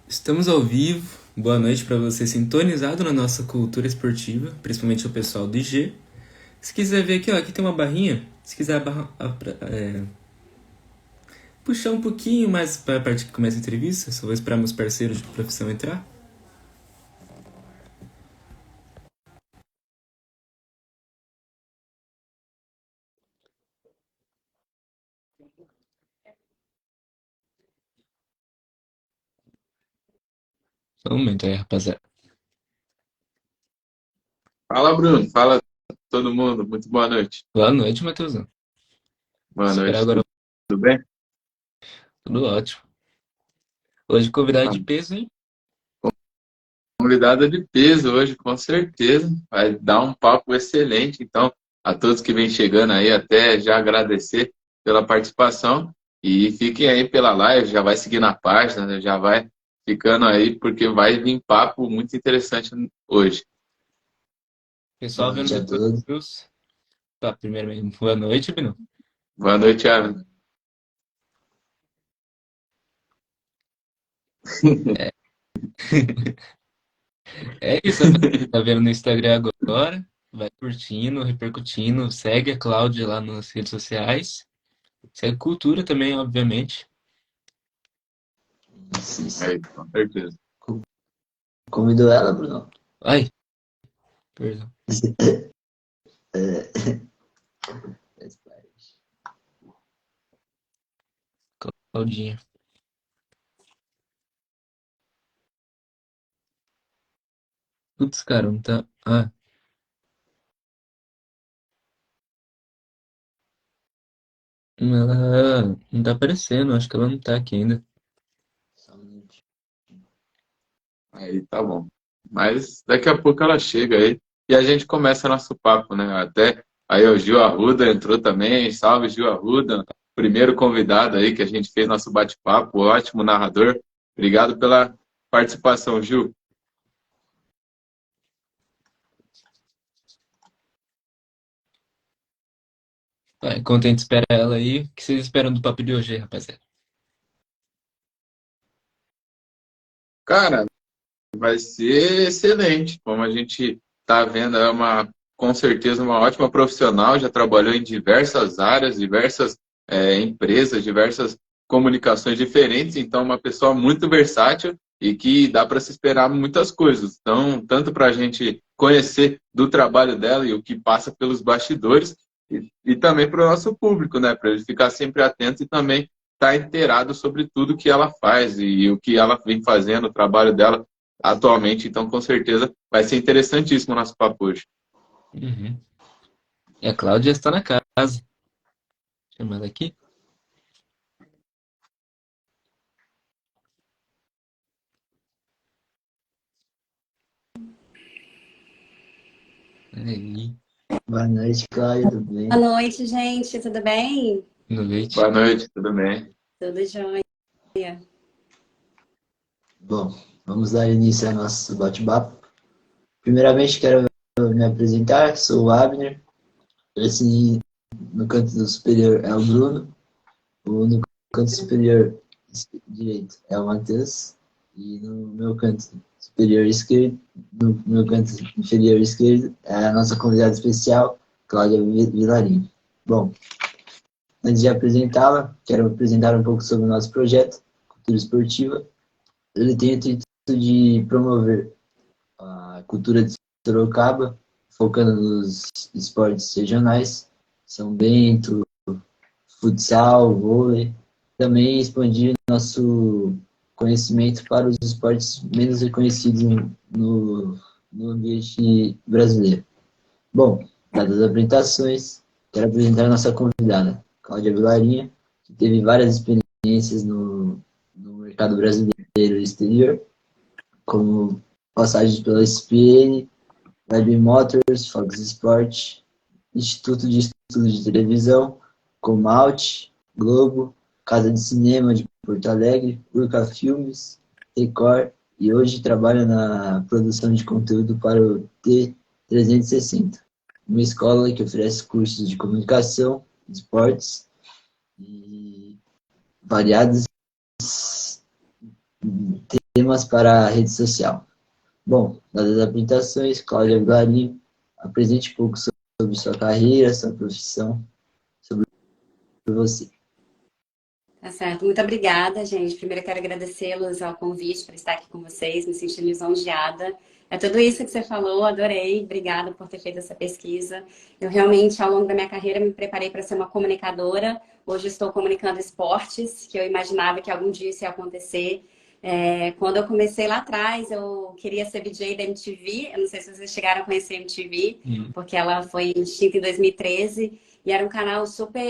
Estamos ao vivo. Boa noite para você sintonizado na nossa cultura esportiva, principalmente o pessoal do IG. Se quiser ver aqui, ó, aqui tem uma barrinha. Se quiser puxar um pouquinho mais para a parte que começa a entrevista, só vou esperar meus parceiros de profissão entrar. Só um momento aí, rapaziada. Fala, Bruno. Fala todo mundo. Muito boa noite. Boa noite, Matheusão. Boa Esperar noite. agora. Tudo bem? Tudo ótimo. Hoje convidado Ah, de peso, hein? convidada de peso hoje, com certeza. Vai dar um papo excelente. Então, a todos que vêm chegando aí, até já agradecer pela participação. E fiquem aí pela live, já vai seguir na página, né? Já vai ficando aí, porque vai vir papo muito interessante hoje. Pessoal Boa vendo noite a todos. depois. Tá, primeiramente, boa noite, Bino. Boa noite, Aaron. É isso, rapaziada. Tá vendo no Instagram agora. Vai curtindo, repercutindo. Segue a Cláudia lá nas redes sociais. Segue cultura também, obviamente. Isso. Aí, com certeza. Convidou ela, Bruno? Ai, perdão. É, Claudinha. Putz, cara, não tá. Ah, ela não tá aparecendo. Acho que ela não tá aqui ainda. só um minutinho. Aí tá bom. Mas daqui a pouco ela chega aí e a gente começa nosso papo, né? Até aí o Gil Arruda entrou também. Salve, Gil Arruda. Primeiro convidado aí que a gente fez nosso bate-papo. Ótimo narrador. Obrigado pela participação, Gil. Vai, enquanto a gente espera ela aí, o que vocês esperam do papo de hoje aí, rapaziada? Cara, vai ser excelente. Como a gente tá vendo, é uma, com certeza, uma ótima profissional. Já trabalhou em diversas áreas, diversas empresas, diversas comunicações diferentes. Então, uma pessoa muito versátil e que dá para se esperar muitas coisas. Então, tanto para a gente conhecer do trabalho dela e o que passa pelos bastidores, e também para o nosso público, né? Para ele ficar sempre atento e também estar inteirado sobre tudo que ela faz e o que ela vem fazendo, o trabalho dela atualmente. Então, com certeza, vai ser interessantíssimo o nosso papo hoje. Uhum. E a Cláudia está na casa. Chama ela aqui. Aí, Boa noite, Cláudia, tudo Boa bem? noite, gente, tudo bem? no leite. Boa noite, tudo bem? Tudo jóia. Bom, vamos dar início ao nosso bate-papo. Primeiramente, quero me apresentar, sou o Abner. Esse no canto do superior é o Bruno, no canto superior direito é o Matheus, e no meu canto superior esquerdo, no meu canto inferior esquerdo, é a nossa convidada especial, Cláudia Vilarinho. Bom, antes de apresentá-la, quero apresentar um pouco sobre o nosso projeto, Cultura Esportiva. Ele tem o intuito de promover a cultura de Sorocaba, focando nos esportes regionais, São Bento, futsal, vôlei. Também expandir nosso conhecimento para os esportes menos reconhecidos no ambiente brasileiro. Bom, dadas as apresentações, quero apresentar a nossa convidada, Cláudia Vilarinha, que teve várias experiências no mercado brasileiro e exterior, como passagens pela SPN, Web Motors, Fox Sport, Instituto de Estudos de Televisão, Comalt, Globo, Casa de Cinema de Porto Alegre, Urca Filmes, Record, e hoje trabalha na produção de conteúdo para o T360, uma escola que oferece cursos de comunicação, esportes e variados temas para a rede social. Bom, nas apresentações, Cláudia Vilarim, apresente um pouco sobre sua carreira, sua profissão, sobre você. Tá certo. Muito obrigada, gente. Primeiro eu quero agradecê-los ao convite para estar aqui com vocês, me sentindo lisonjeada. É tudo isso que você falou, adorei. Obrigada por ter feito essa pesquisa. Eu realmente, ao longo da minha carreira, me preparei para ser uma comunicadora. Hoje estou comunicando esportes, que eu imaginava que algum dia isso ia acontecer. Quando eu comecei lá atrás, eu queria ser VJ da MTV. Eu não sei se vocês chegaram a conhecer a MTV, porque ela foi extinta em 2013. E era um canal super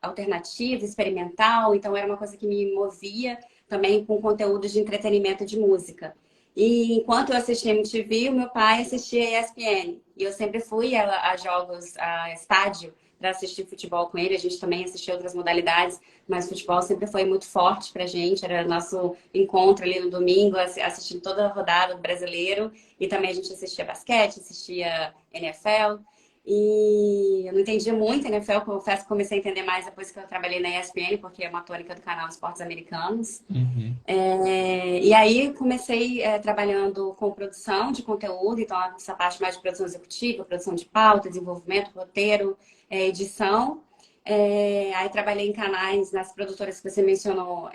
alternativo, experimental, então era uma coisa que me movia também com conteúdo de entretenimento de música. E enquanto eu assistia MTV, o meu pai assistia ESPN. E eu sempre fui a jogos, a estádio, para assistir futebol com ele. A gente também assistia outras modalidades, mas o futebol sempre foi muito forte para a gente. Era nosso encontro ali no domingo, assistindo toda a rodada do brasileiro. E também a gente assistia basquete, assistia NFL. E eu não entendia muito, né? Eu confesso que comecei a entender mais depois que eu trabalhei na ESPN, porque é uma tônica do canal Esportes Americanos. E aí comecei trabalhando com produção de conteúdo, então essa parte mais de produção executiva, produção de pauta, desenvolvimento, roteiro, edição. Aí trabalhei em canais, nas produtoras que você mencionou,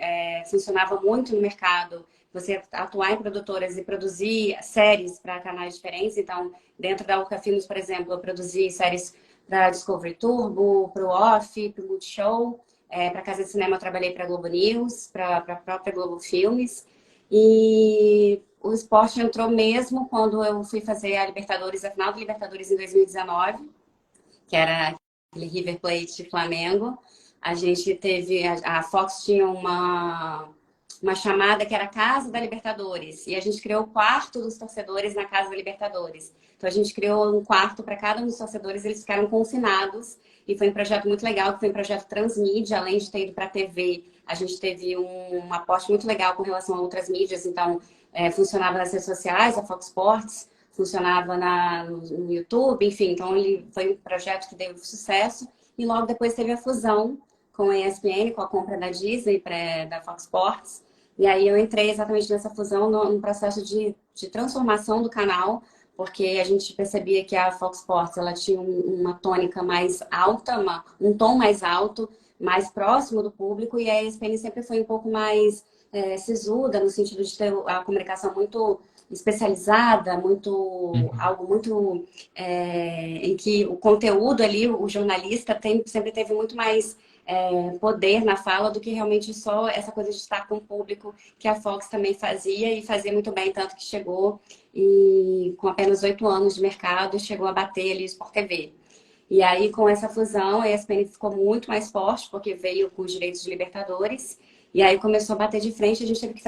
funcionava muito no mercado você atuar em produtoras e produzir séries para canais diferentes. Então, dentro da Urca Filmes, por exemplo, eu produzi séries para Discovery Turbo, para o Off, para o Multishow. Para Casa de Cinema eu trabalhei para a Globo News, para a própria Globo Filmes. E o esporte entrou mesmo quando eu fui fazer a Libertadores, a final da Libertadores em 2019, que era aquele River Plate Flamengo. A gente teve, a Fox tinha uma chamada que era Casa da Libertadores. E a gente criou o quarto dos torcedores na Casa da Libertadores. Então a gente criou um quarto para cada um dos torcedores, eles ficaram confinados. E foi um projeto muito legal, que foi um projeto transmídia, além de ter ido para a TV. A gente teve um aporte muito legal com relação a outras mídias. Então, funcionava nas redes sociais, a Fox Sports, funcionava no YouTube, enfim. Então, ele foi um projeto que deu sucesso. E logo depois teve a fusão com a ESPN, com a compra da Disney, da Fox Sports. E aí eu entrei exatamente nessa fusão no processo de transformação do canal, porque a gente percebia que a Fox Sports ela tinha uma tônica mais alta, um tom mais alto, mais próximo do público, e a ESPN sempre foi um pouco mais sisuda, no sentido de ter a comunicação muito especializada, algo muito em que o conteúdo ali, o jornalista sempre teve muito mais poder na fala do que realmente só essa coisa de estar com o público que a Fox também fazia e fazia muito bem, tanto que chegou e com apenas 8 anos de mercado chegou a bater ali o Sport TV. E aí com essa fusão a ESPN ficou muito mais forte porque veio com os direitos de Libertadores e aí começou a bater de frente, a gente teve que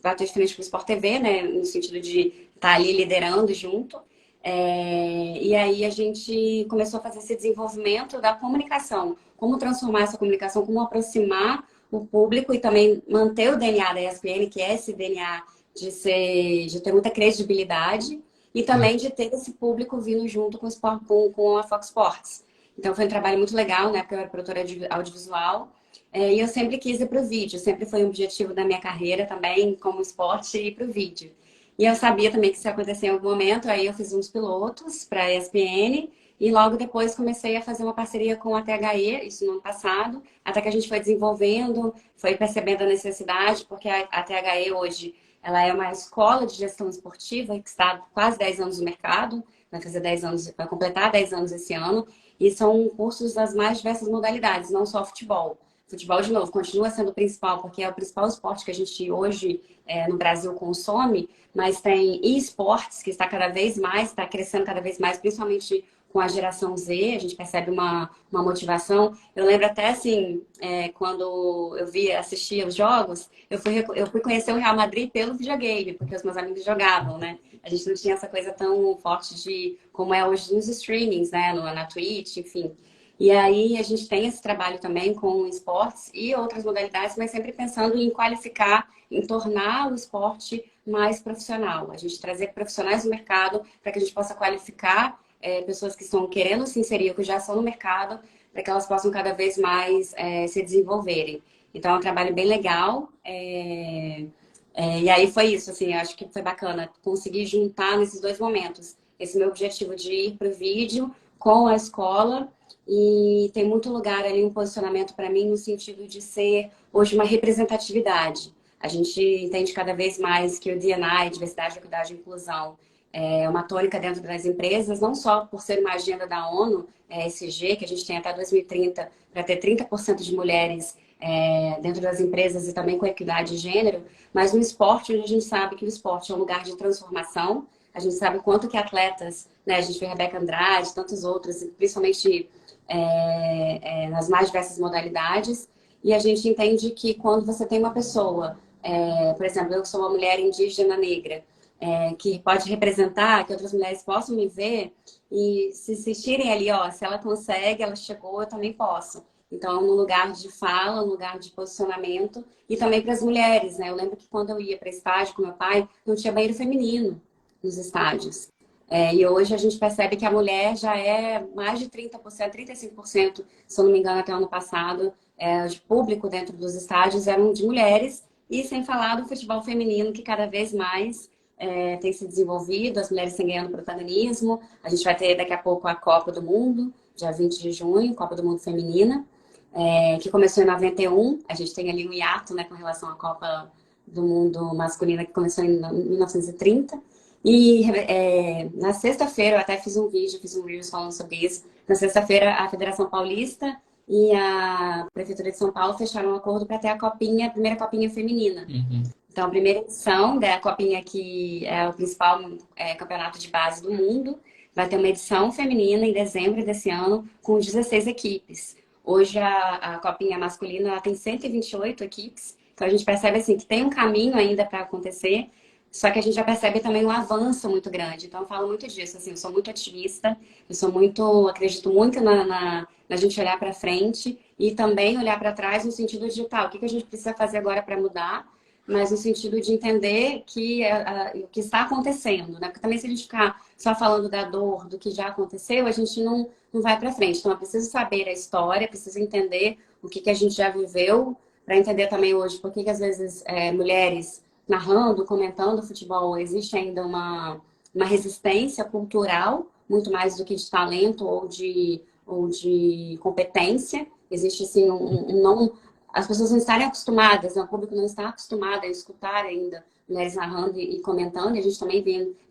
bater de frente com o Sport TV, né, no sentido de estar ali liderando junto. E aí a gente começou a fazer esse desenvolvimento da comunicação, como transformar essa comunicação, como aproximar o público e também manter o DNA da ESPN, que é esse DNA de ter muita credibilidade e também de ter esse público vindo junto com a Fox Sports. Então foi um trabalho muito legal, né? Porque eu era produtora de audiovisual. E eu sempre quis ir para o vídeo, sempre foi um objetivo da minha carreira também, como esporte, ir para o vídeo. E eu sabia também que isso ia acontecer em algum momento, aí eu fiz uns pilotos para a ESPN e logo depois comecei a fazer uma parceria com a THE, isso no ano passado, até que a gente foi desenvolvendo, foi percebendo a necessidade, porque a THE hoje ela é uma escola de gestão esportiva que está há quase 10 anos no mercado, vai fazer 10 anos, vai completar 10 anos esse ano, e são cursos das mais diversas modalidades, não só futebol. Futebol, de novo, continua sendo o principal, porque é o principal esporte que a gente hoje no Brasil consome, mas tem esportes que está crescendo cada vez mais, principalmente com a geração Z, a gente percebe uma motivação. Eu lembro até, assim, quando eu assistia os jogos, eu fui conhecer o Real Madrid pelo videogame, porque os meus amigos jogavam, né? A gente não tinha essa coisa tão forte de como é hoje nos streamings, né? Na Twitch, enfim. E aí a gente tem esse trabalho também com esportes e outras modalidades, mas sempre pensando em qualificar, em tornar o esporte mais profissional. A gente trazer profissionais do mercado para que a gente possa qualificar pessoas que estão querendo se inserir ou que já estão no mercado, para que elas possam cada vez mais se desenvolverem. Então é um trabalho bem legal. E aí foi isso, assim, eu acho que foi bacana conseguir juntar nesses dois momentos. Esse meu objetivo de ir para o vídeo com a escola e tem muito lugar ali, um posicionamento para mim no sentido de ser hoje uma representatividade. A gente entende cada vez mais que o D&I, Diversidade, Equidade e Inclusão, é uma tônica dentro das empresas, não só por ser uma agenda da ONU, ESG, que a gente tem até 2030 para ter 30% de mulheres dentro das empresas e também com equidade de gênero, mas no esporte, onde a gente sabe que o esporte é um lugar de transformação, a gente sabe quanto que atletas, né, a gente vê a Rebeca Andrade, tantos outros, principalmente nas mais diversas modalidades, e a gente entende que quando você tem uma pessoa, por exemplo, eu que sou uma mulher indígena negra, que pode representar, que outras mulheres possam me ver e se assistirem ali, ó, se ela consegue, ela chegou, eu também posso. Então, um lugar de fala, um lugar de posicionamento e também para as mulheres, né? Eu lembro que quando eu ia para estágio com meu pai, não tinha banheiro feminino nos estádios. E hoje a gente percebe que a mulher já é mais de 30%, 35%, se eu não me engano, até o ano passado, de público dentro dos estádios eram de mulheres, e sem falar do futebol feminino, que cada vez mais tem se desenvolvido, as mulheres têm ganhando protagonismo. A gente vai ter daqui a pouco a Copa do Mundo, dia 20 de junho, Copa do Mundo Feminina, que começou em 91. A gente tem ali um hiato, né, com relação à Copa do Mundo Masculina, que começou em 1930. E na sexta-feira, eu até fiz um vídeo, fiz um Reels falando sobre isso. Na sexta-feira, a Federação Paulista e a Prefeitura de São Paulo fecharam um acordo para ter a primeira copinha feminina. Uhum. Então, a primeira edição da Copinha, que é o principal campeonato de base do mundo, vai ter uma edição feminina em dezembro desse ano, com 16 equipes. Hoje, a Copinha masculina ela tem 128 equipes, então a gente percebe assim, que tem um caminho ainda para acontecer, só que a gente já percebe também um avanço muito grande. Então, eu falo muito disso, assim, eu sou muito ativista, acredito muito na gente olhar para frente e também olhar para trás no sentido digital. O que a gente precisa fazer agora para mudar? Mas no sentido de entender que o que está acontecendo, né? Porque também se a gente ficar só falando da dor, do que já aconteceu, a gente não vai para frente. Então, eu preciso saber a história, preciso entender o que a gente já viveu, para entender também hoje por que às vezes mulheres narrando, comentando futebol, existe ainda uma resistência cultural, muito mais do que de talento ou de competência. Existe, assim, não... As pessoas não estarem acostumadas, né? O público não está acostumado a escutar ainda mulheres narrando e comentando, e a gente também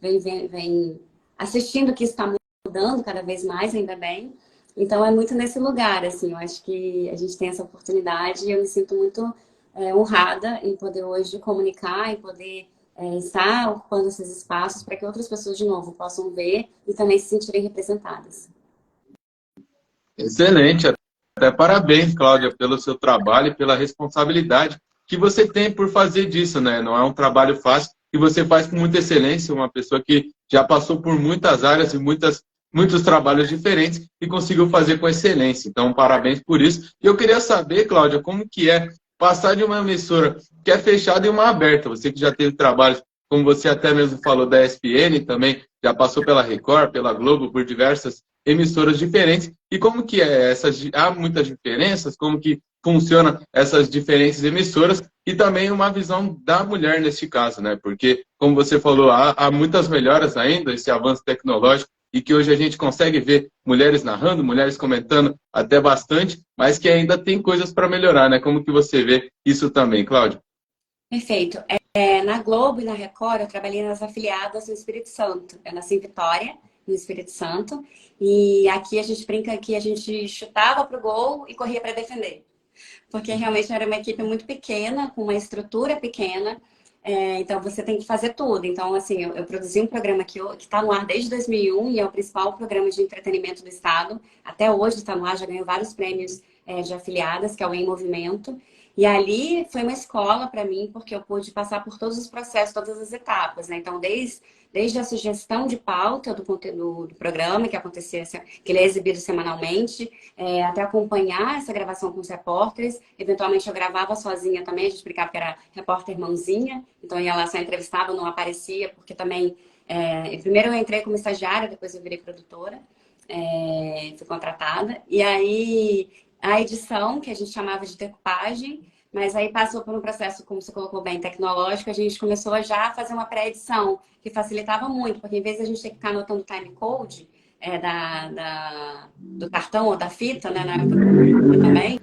vem assistindo que isso está mudando cada vez mais, ainda bem. Então, é muito nesse lugar, assim, eu acho que a gente tem essa oportunidade e eu me sinto muito honrada em poder hoje comunicar e poder estar ocupando esses espaços para que outras pessoas, de novo, possam ver e também se sentirem representadas. Excelente. Até parabéns, Cláudia, pelo seu trabalho e pela responsabilidade que você tem por fazer disso, né? Não é um trabalho fácil e você faz com muita excelência, uma pessoa que já passou por muitas áreas e muitos trabalhos diferentes e conseguiu fazer com excelência. Então, parabéns por isso. E eu queria saber, Cláudia, como que é passar de uma emissora que é fechada e uma aberta. Você que já teve trabalhos, como você até mesmo falou, da ESPN, também já passou pela Record, pela Globo, por diversas emissoras diferentes. E como que é há muitas diferenças? Como que funciona essas diferentes emissoras? E também uma visão da mulher neste caso, né? Porque, como você falou, há muitas melhoras ainda, esse avanço tecnológico, e que hoje a gente consegue ver mulheres narrando, mulheres comentando até bastante, mas que ainda tem coisas para melhorar, né? Como que você vê isso também, Cláudia? Perfeito. Na Globo e na Record, eu trabalhei nas afiliadas no Espírito Santo. Eu nasci em Vitória, no Espírito Santo, e aqui a gente brinca que a gente chutava para o gol e corria para defender. Porque realmente era uma equipe muito pequena, com uma estrutura pequena, então você tem que fazer tudo. Então, assim, eu produzi um programa que está no ar desde 2001 e é o principal programa de entretenimento do Estado. Até hoje está no ar, já ganhou vários prêmios de afiliadas, que é o Em Movimento. E ali foi uma escola para mim, porque eu pude passar por todos os processos, todas as etapas, né? Então, desde a sugestão de pauta do conteúdo do programa, que acontecia, que ele é exibido semanalmente, até acompanhar essa gravação com os repórteres. Eventualmente eu gravava sozinha também, a gente explicava que era repórter mãozinha, então eu ia lá, só entrevistava, não aparecia, porque também... primeiro eu entrei como estagiária, depois eu virei produtora, fui contratada. E aí a edição, que a gente chamava de decupagem, mas aí passou por um processo, como você colocou bem, tecnológico, a gente começou a já fazer uma pré-edição, que facilitava muito, porque em vez de a gente ter que ficar anotando o time code do cartão ou da fita, né, na época também,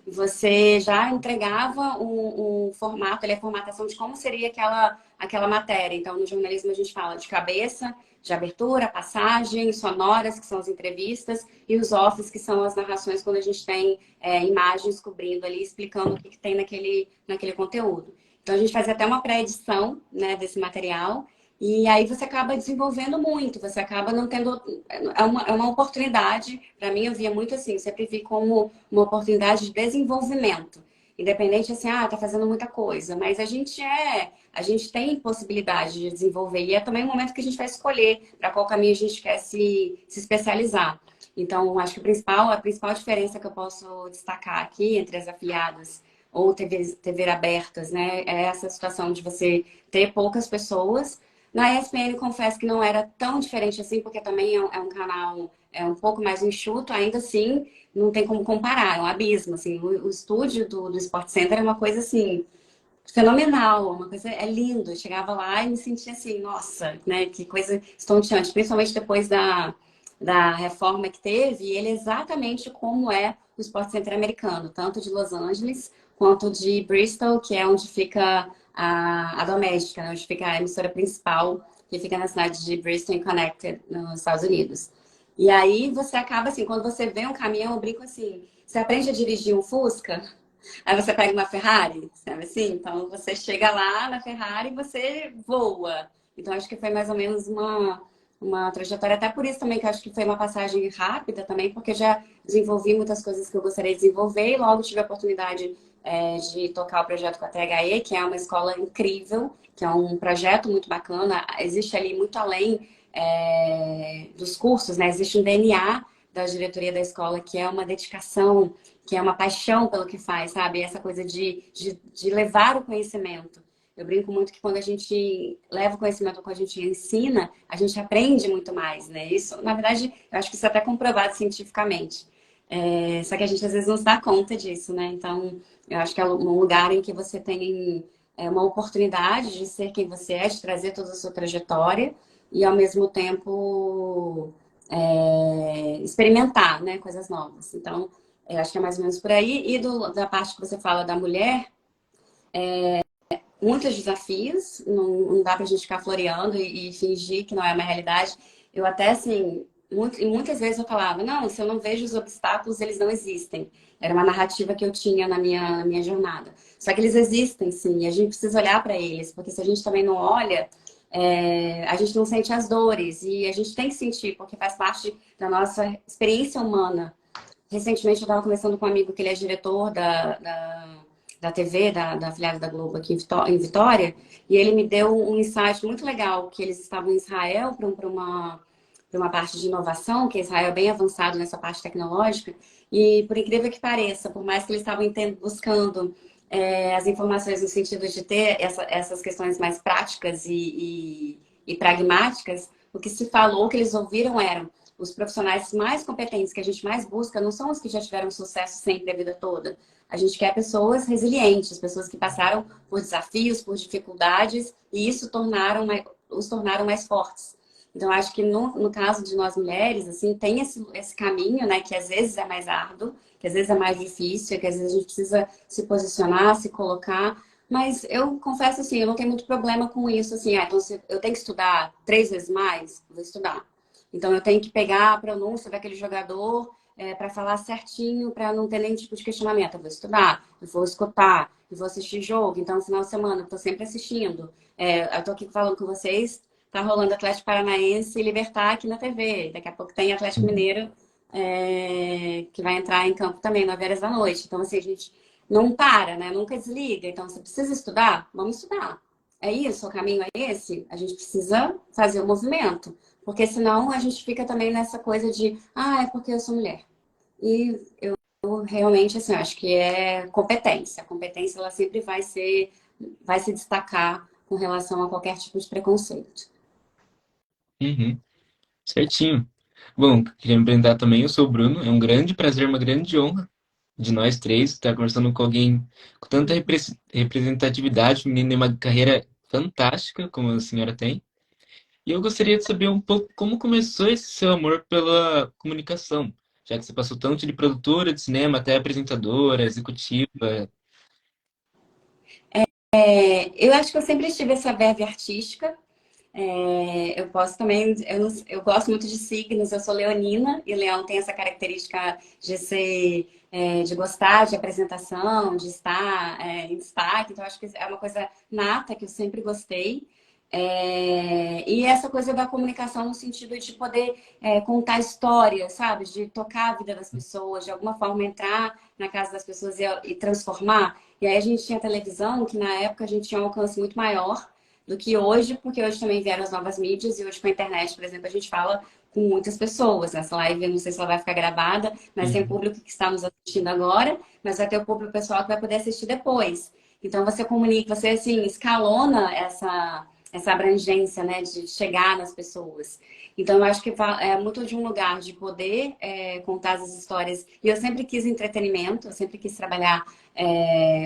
você já entregava um formato, a formatação de como seria aquela matéria. Então, no jornalismo, a gente fala de cabeça, de abertura, passagem, sonoras, que são as entrevistas, e os offs, que são as narrações, quando a gente tem imagens cobrindo ali, explicando o que tem naquele conteúdo. Então, a gente fazia até uma pré-edição, né, desse material, e aí você acaba desenvolvendo muito, você acaba não tendo. É uma oportunidade, para mim, eu via muito assim, sempre vi como uma oportunidade de desenvolvimento. Independente assim, tá fazendo muita coisa, mas a gente tem possibilidade de desenvolver. E é também o momento que a gente vai escolher para qual caminho a gente quer se especializar. Então, acho que a principal diferença que eu posso destacar aqui entre as afiliadas ou TV abertas, né, é essa situação de você ter poucas pessoas. Na ESPN, confesso que não era tão diferente assim, porque também é um canal um pouco mais enxuto, ainda assim, não tem como comparar, é um abismo, assim, o estúdio do Sport Center é uma coisa, assim, fenomenal, uma coisa, é lindo, eu chegava lá e me sentia assim, nossa, né, que coisa estonteante, principalmente depois da reforma que teve, ele é exatamente como é o Sport Center americano, tanto de Los Angeles quanto de Bristol, que é onde fica a doméstica, né, onde fica a emissora principal, que fica na cidade de Bristol, em Connecticut, nos Estados Unidos. E aí você acaba assim, quando você vê um caminhão, eu brinco assim, você aprende a dirigir um Fusca, aí você pega uma Ferrari, sabe assim? Então você chega lá na Ferrari e você voa. Então acho que foi mais ou menos uma trajetória, até por isso também que acho que foi uma passagem rápida também, porque já desenvolvi muitas coisas que eu gostaria de desenvolver e logo tive a oportunidade de tocar o projeto com a THE, que é uma escola incrível, que é um projeto muito bacana, existe ali muito além dos cursos, né? Existe um DNA da diretoria da escola que é uma dedicação, que é uma paixão pelo que faz, sabe? Essa coisa de levar o conhecimento. Eu brinco muito que quando a gente leva o conhecimento, quando a gente ensina, a gente aprende muito mais, né? Isso, na verdade, eu acho que isso é até comprovado cientificamente. Só que a gente às vezes não se dá conta disso, né? Então, eu acho que é um lugar em que você tem uma oportunidade de ser quem você é, de trazer toda a sua trajetória e ao mesmo tempo experimentar, né, coisas novas. Então, eu acho que é mais ou menos por aí. E da parte que você fala da mulher, muitos desafios, não dá pra gente ficar floreando e fingir que não é uma realidade. Eu até, assim, muitas vezes eu falava, não, se eu não vejo os obstáculos, eles não existem. Era uma narrativa que eu tinha na minha jornada. Só que eles existem, sim, e a gente precisa olhar para eles, porque se a gente também não olha, a gente não sente as dores, e a gente tem que sentir, porque faz parte da nossa experiência humana. Recentemente eu estava conversando com um amigo que ele é diretor da TV, da afiliada da Globo aqui em Vitória, e ele me deu um insight muito legal, que eles estavam em Israel para uma parte de inovação, que Israel é bem avançado nessa parte tecnológica, e por incrível que pareça, por mais que eles estavam buscando as informações no sentido de ter essas questões mais práticas e pragmáticas, o que se falou, o que eles ouviram eram os profissionais mais competentes que a gente mais busca não são os que já tiveram sucesso sempre a vida toda. A gente quer pessoas resilientes, pessoas que passaram por desafios, por dificuldades, e isso os tornaram mais fortes. Então, acho que no caso de nós mulheres, assim, tem esse caminho, né, que às vezes é mais árduo, que às vezes é mais difícil, que às vezes a gente precisa se posicionar, se colocar. Mas eu confesso assim, eu não tenho muito problema com isso, assim, então eu tenho que estudar 3 vezes mais, vou estudar. Então eu tenho que pegar a pronúncia daquele jogador para falar certinho, para não ter nenhum tipo de questionamento. Eu vou estudar, eu vou escutar, eu vou assistir jogo. Então, no final de semana, eu estou sempre assistindo. Eu estou aqui falando com vocês, tá rolando Atlético Paranaense e Libertad aqui na TV. Daqui a pouco tem Atlético Mineiro que vai entrar em campo também, 9 horas da noite. Então, assim, a gente não para, né? Nunca desliga. Então, você precisa estudar? Vamos estudar. É isso, o caminho é esse? A gente precisa fazer o movimento. Porque senão a gente fica também nessa coisa de, é porque eu sou mulher. E eu realmente, assim, acho que é competência. A competência, ela sempre vai se destacar com relação a qualquer tipo de preconceito. Uhum, certinho. Bom, queria me apresentar também, eu sou o Bruno, é um grande prazer, uma grande honra de nós três, estar conversando com alguém com tanta representatividade feminina e uma carreira fantástica como a senhora tem. E eu gostaria de saber um pouco como começou esse seu amor pela comunicação, já que você passou tanto de produtora de cinema até apresentadora, executiva. Eu acho que eu sempre tive essa verve artística. Eu posso também, eu gosto muito de signos, eu sou leonina, e leão tem essa característica de ser, de gostar de apresentação, de estar em destaque, então acho que é uma coisa nata que eu sempre gostei. E essa coisa da comunicação no sentido de poder contar histórias, sabe? De tocar a vida das pessoas, de alguma forma entrar na casa das pessoas e transformar. E aí a gente tinha televisão, que na época a gente tinha um alcance muito maior do que hoje, porque hoje também vieram as novas mídias e hoje com a internet, por exemplo, a gente fala com muitas pessoas. Essa live, eu não sei se ela vai ficar gravada, mas tem o Uhum. público que está nos assistindo agora, mas vai ter o público pessoal que vai poder assistir depois. Então você comunica, você assim, escalona essa abrangência, né, de chegar nas pessoas. Então, eu acho que é muito de um lugar de poder contar as histórias. E eu sempre quis entretenimento, eu sempre quis trabalhar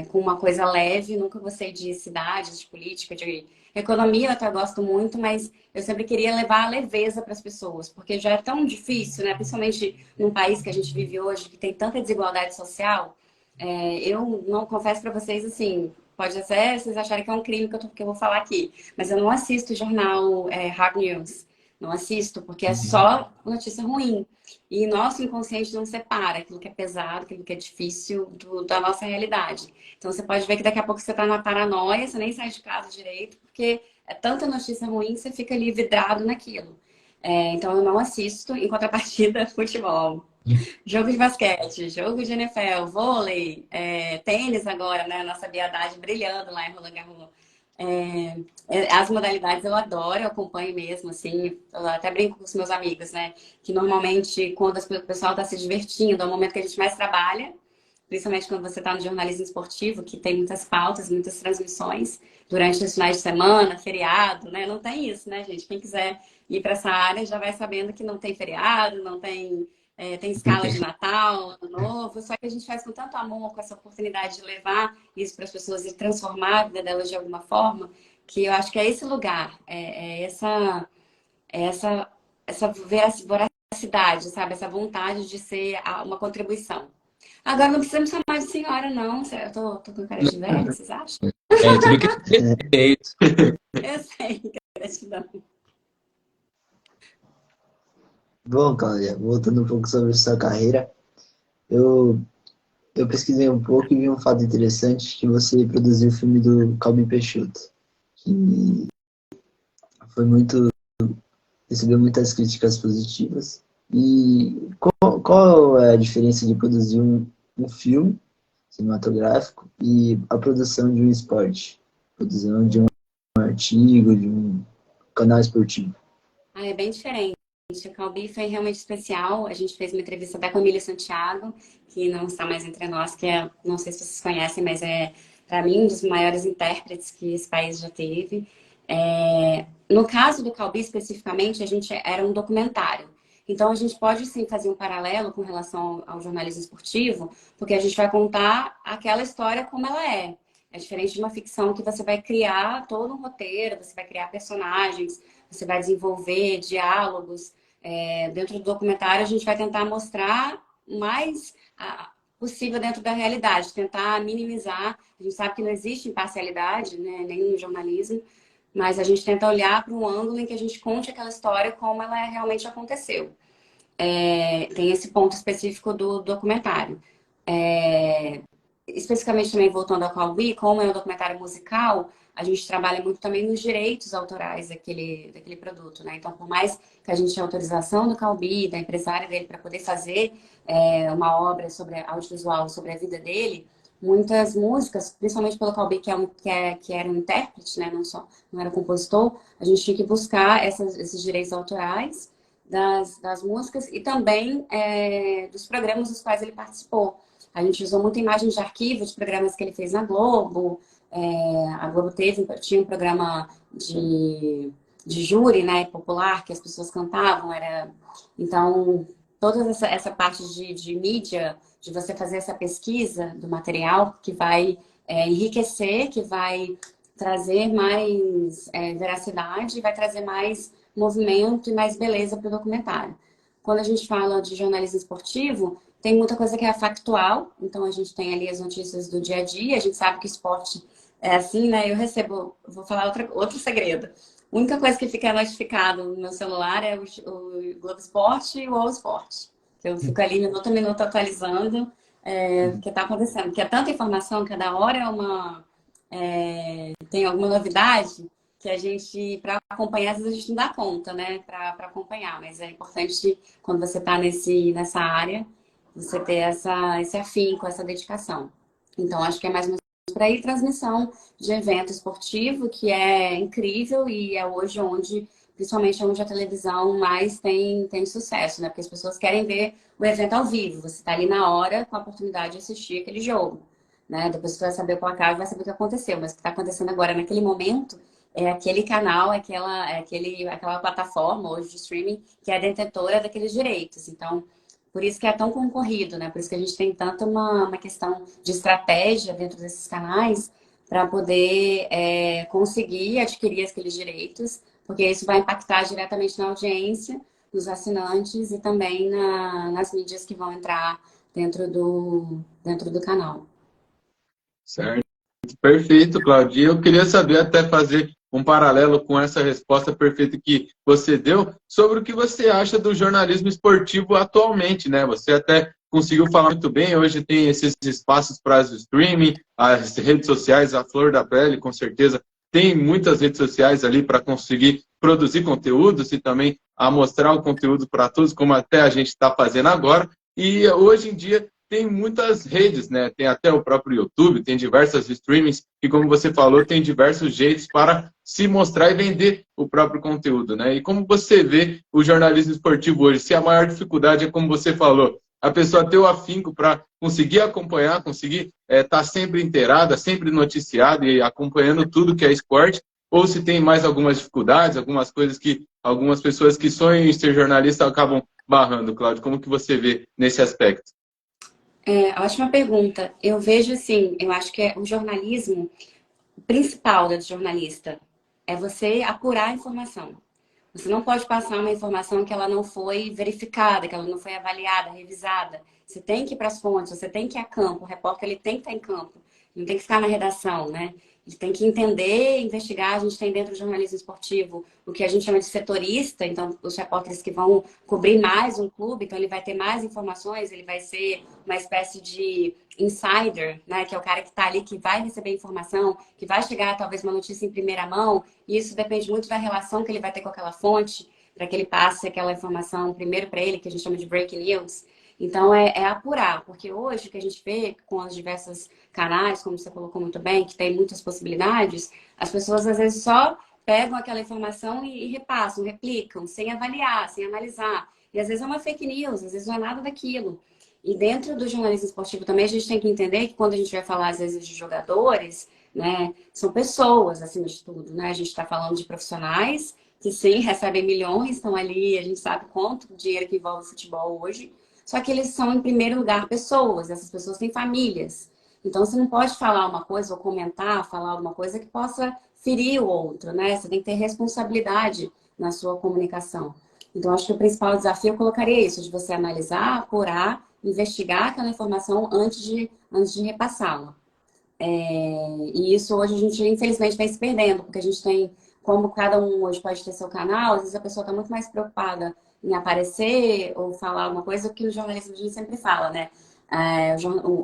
com uma coisa leve, nunca gostei de cidades, de política, de economia, eu até gosto muito, mas eu sempre queria levar a leveza para as pessoas, porque já é tão difícil, né? Principalmente num país que a gente vive hoje, que tem tanta desigualdade social. Eu não confesso para vocês assim, pode até vocês acharem que é um crime que eu vou falar aqui, mas eu não assisto jornal Hard News. Não assisto, porque é Uhum. só notícia ruim. E nosso inconsciente não separa aquilo que é pesado, aquilo que é difícil da nossa realidade. Então você pode ver que daqui a pouco você está na paranoia, você nem sai de casa direito, porque é tanta notícia ruim que você fica ali vidrado naquilo. Então eu não assisto, em contrapartida, futebol. Jogo de basquete, jogo de NFL, vôlei, tênis agora, né? Nossa Biadade brilhando lá em Roland Garros. As modalidades eu adoro, eu acompanho mesmo, assim, eu até brinco com os meus amigos, né? Que normalmente, quando o pessoal está se divertindo, é o momento que a gente mais trabalha, principalmente quando você está no jornalismo esportivo, que tem muitas pautas, muitas transmissões durante os finais de semana, feriado, né? Não tem isso, né, gente? Quem quiser ir para essa área já vai sabendo que não tem feriado, não tem, tem escala de Natal, Ano Novo, só que a gente faz com tanto amor, com essa oportunidade de levar isso para as pessoas e transformar a vida delas de alguma forma, que eu acho que é esse lugar, essa, essa voracidade, sabe? Essa vontade de ser uma contribuição. Agora não precisa me chamar de senhora, não. Eu tô com cara de velha, vocês acham? É tudo que tem feito. Eu sei, gratidão. Bom, Cláudia, voltando um pouco sobre sua carreira, eu, eu pesquisei um pouco e vi um fato interessante que você produziu o filme do Calbi Peixoto, que foi muito, recebeu muitas críticas positivas. E qual é a diferença de produzir um filme cinematográfico e a produção de um esporte? Produção de um artigo, de um canal esportivo. É bem diferente. O Calbi foi realmente especial. A gente fez uma entrevista da Camila Santiago, que não está mais entre nós, que não sei se vocês conhecem, mas é, para mim, um dos maiores intérpretes que esse país já teve. No caso do Calbi, especificamente, a gente era um documentário. Então, a gente pode, sim, fazer um paralelo com relação ao jornalismo esportivo, porque a gente vai contar aquela história como ela é. É diferente de uma ficção que você vai criar todo um roteiro, você vai criar personagens, você vai desenvolver diálogos. Dentro do documentário, a gente vai tentar mostrar o mais possível dentro da realidade, tentar minimizar. A gente sabe que não existe imparcialidade, né, nem no jornalismo, mas a gente tenta olhar para um ângulo em que a gente conte aquela história como ela realmente aconteceu. Tem esse ponto específico do documentário. Especificamente também voltando ao Caubi, como é um documentário musical, a gente trabalha muito também nos direitos autorais daquele produto, né? Então, por mais que a gente tenha autorização do Caubi, da empresária dele, para poder fazer uma obra sobre audiovisual, sobre a vida dele, muitas músicas, principalmente pelo Caubi, que era um intérprete, né? Não era compositor, a gente tinha que buscar esses direitos autorais das músicas e também dos programas dos quais ele participou. A gente usou muita imagem de arquivo de programas que ele fez na Globo. A Globo tinha um programa de júri, né, popular, que as pessoas cantavam. Então, toda essa parte de mídia, de você fazer essa pesquisa do material que vai enriquecer, que vai trazer mais veracidade, vai trazer mais movimento e mais beleza para o documentário. Quando a gente fala de jornalismo esportivo, tem muita coisa que é factual, então a gente tem ali as notícias do dia a dia, a gente sabe que esporte é assim, né? Eu recebo, vou falar outro segredo. A única coisa que fica notificado no meu celular é o Globo Esporte e o All Sport. Eu fico ali minuto a minuto atualizando o que está acontecendo. Porque é tanta informação, cada hora tem alguma novidade que a gente, para acompanhar, às vezes a gente não dá conta, né? Para acompanhar. Mas é importante, quando você está nessa área, você ter esse afinco, essa dedicação. Então, acho que é mais ou menos por aí, transmissão de evento esportivo, que é incrível e é hoje principalmente onde a televisão mais tem sucesso, né? Porque as pessoas querem ver o evento ao vivo. Você está ali na hora com a oportunidade de assistir aquele jogo, né? Depois você vai saber o placar e vai saber o que aconteceu. Mas o que está acontecendo agora, naquele momento, é aquele canal, aquela plataforma hoje de streaming que é detentora daqueles direitos. Então, por isso que é tão concorrido, né? Por isso que a gente tem tanto uma questão de estratégia dentro desses canais para poder conseguir adquirir aqueles direitos, porque isso vai impactar diretamente na audiência, nos assinantes e também nas mídias que vão entrar dentro do canal. Certo. Perfeito, Claudia. Eu queria saber, até fazer um paralelo com essa resposta perfeita que você deu, sobre o que você acha do jornalismo esportivo atualmente, né? Você até conseguiu falar muito bem, hoje tem esses espaços para o streaming, as redes sociais, a flor da pele, com certeza, tem muitas redes sociais ali para conseguir produzir conteúdos e também a mostrar o conteúdo para todos, como até a gente está fazendo agora. E hoje em dia tem muitas redes, né? Tem até o próprio YouTube, tem diversas streamings e, como você falou, tem diversos jeitos para se mostrar e vender o próprio conteúdo, né? E como você vê o jornalismo esportivo hoje? Se a maior dificuldade é, como você falou, a pessoa ter o afinco para conseguir acompanhar, conseguir estar sempre inteirada, sempre noticiada e acompanhando tudo que é esporte, ou se tem mais algumas dificuldades, algumas coisas que algumas pessoas que sonham em ser jornalista acabam barrando, Cláudio. Como que você vê nesse aspecto? Ótima pergunta. Eu vejo assim, eu acho que o jornalismo, o principal do jornalista é você apurar a informação. Você não pode passar uma informação que ela não foi verificada, que ela não foi avaliada, revisada. Você tem que ir para as fontes, você tem que ir a campo. O repórter ele tem que estar em campo, não tem que ficar na redação, né? Ele tem que entender, investigar. A gente tem dentro do jornalismo esportivo o que a gente chama de setorista, então os repórteres que vão cobrir mais um clube, então ele vai ter mais informações, ele vai ser uma espécie de insider, né? Que é o cara que está ali, que vai receber informação, que vai chegar talvez uma notícia em primeira mão, e isso depende muito da relação que ele vai ter com aquela fonte, para que ele passe aquela informação primeiro para ele, que a gente chama de breaking news. Então, é apurar, porque hoje o que a gente vê com os diversos canais, como você colocou muito bem, que tem muitas possibilidades, as pessoas às vezes só pegam aquela informação e repassam, replicam, sem avaliar, sem analisar. E às vezes é uma fake news, às vezes não é nada daquilo. E dentro do jornalismo esportivo também a gente tem que entender que quando a gente vai falar às vezes de jogadores, né, são pessoas acima de tudo, né? A gente está falando de profissionais que sim, recebem milhões, estão ali, a gente sabe quanto dinheiro que envolve o futebol hoje. Só que eles são, em primeiro lugar, pessoas. Essas pessoas têm famílias. Então, você não pode falar uma coisa ou comentar, falar alguma coisa que possa ferir o outro, né? Você tem que ter responsabilidade na sua comunicação. Então, acho que o principal desafio eu colocaria isso, de você analisar, apurar, investigar aquela informação antes de repassá-la. E isso hoje a gente, infelizmente, vem se perdendo, porque a gente tem, como cada um hoje pode ter seu canal, às vezes a pessoa está muito mais preocupada em aparecer ou falar alguma coisa, que no jornalismo a gente sempre fala, né?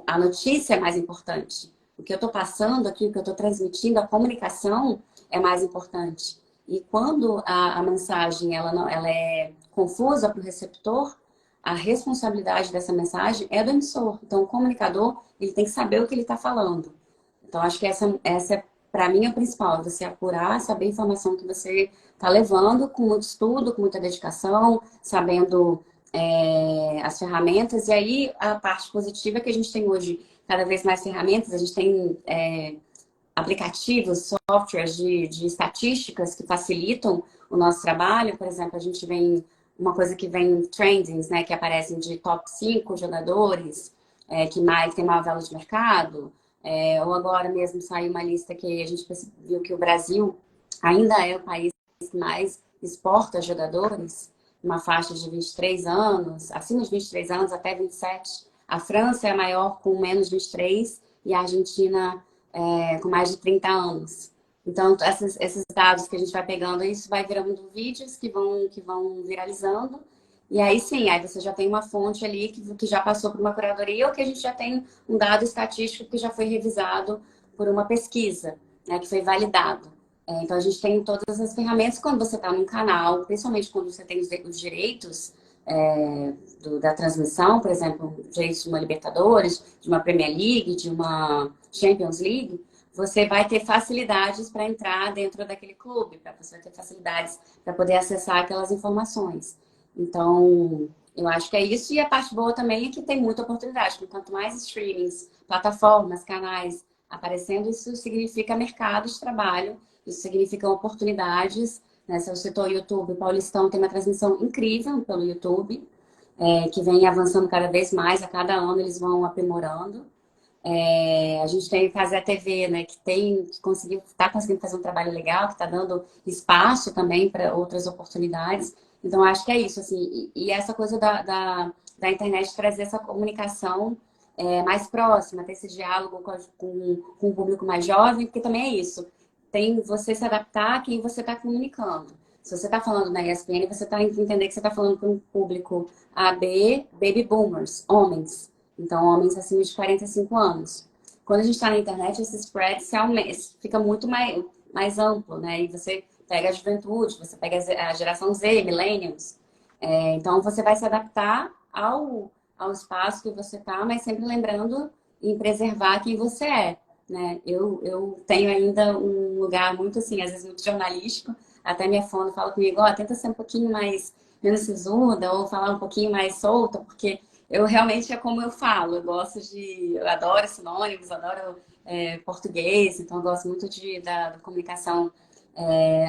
A notícia é mais importante. O que eu estou passando aqui, o que eu estou transmitindo, a comunicação é mais importante. E quando a mensagem ela é confusa para o receptor, a responsabilidade dessa mensagem é do emissor. Então, o comunicador ele tem que saber o que ele está falando. Então, acho que essa é, para mim, a principal. Você apurar, saber a informação que você está levando, com muito estudo, com muita dedicação, sabendo as ferramentas. E aí, a parte positiva é que a gente tem hoje cada vez mais ferramentas. A gente tem aplicativos, softwares de estatísticas que facilitam o nosso trabalho. Por exemplo, a gente vem uma coisa que vem em trendings, né, que aparecem de top 5 jogadores que mais tem maior valor de mercado, ou agora mesmo saiu uma lista que a gente viu que o Brasil ainda é o país que mais exporta jogadores, uma faixa de 23 anos, acima de 23 anos até 27. A França é a maior com menos de 23 e a Argentina com mais de 30 anos. Então, esses dados que a gente vai pegando, isso vai virando vídeos que vão viralizando. E aí sim, aí você já tem uma fonte ali que já passou por uma curadoria ou que a gente já tem um dado estatístico que já foi revisado por uma pesquisa, né, que foi validado. Então, a gente tem todas as ferramentas quando você está num canal, principalmente quando você tem os direitos da transmissão, por exemplo, direitos de uma Libertadores, de uma Premier League, de uma Champions League, você vai ter facilidades para entrar dentro daquele clube, você vai ter facilidades para poder acessar aquelas informações. Então, eu acho que é isso. E a parte boa também é que tem muita oportunidade. Porque quanto mais streamings, plataformas, canais aparecendo, isso significa mercado de trabalho, isso significa oportunidades. Né? Se eu citou o YouTube, o Paulistão tem uma transmissão incrível pelo YouTube, que vem avançando cada vez mais, a cada ano eles vão aprimorando. A gente tem o Casé TV, né, que está conseguindo fazer um trabalho legal, que está dando espaço também para outras oportunidades. Então, acho que é isso, assim, e essa coisa da internet trazer essa comunicação mais próxima, ter esse diálogo com o público mais jovem, porque também é isso, tem você se adaptar a quem você está comunicando. Se você está falando na ESPN, você tem que entender que você está falando com um público AB, baby boomers, homens. Então, homens acima de 45 anos. Quando a gente está na internet, esse spread fica muito mais amplo, né? E você pega a juventude, você pega a geração Z, millennials. Então, você vai se adaptar ao espaço que você está, mas sempre lembrando em preservar quem você é, né? Eu tenho ainda um lugar muito, assim, às vezes muito jornalístico. Até minha fono fala comigo, tenta ser um pouquinho menos sisuda ou falar um pouquinho mais solta, porque eu realmente é como eu falo, eu adoro sinônimos, adoro português, então eu gosto muito da comunicação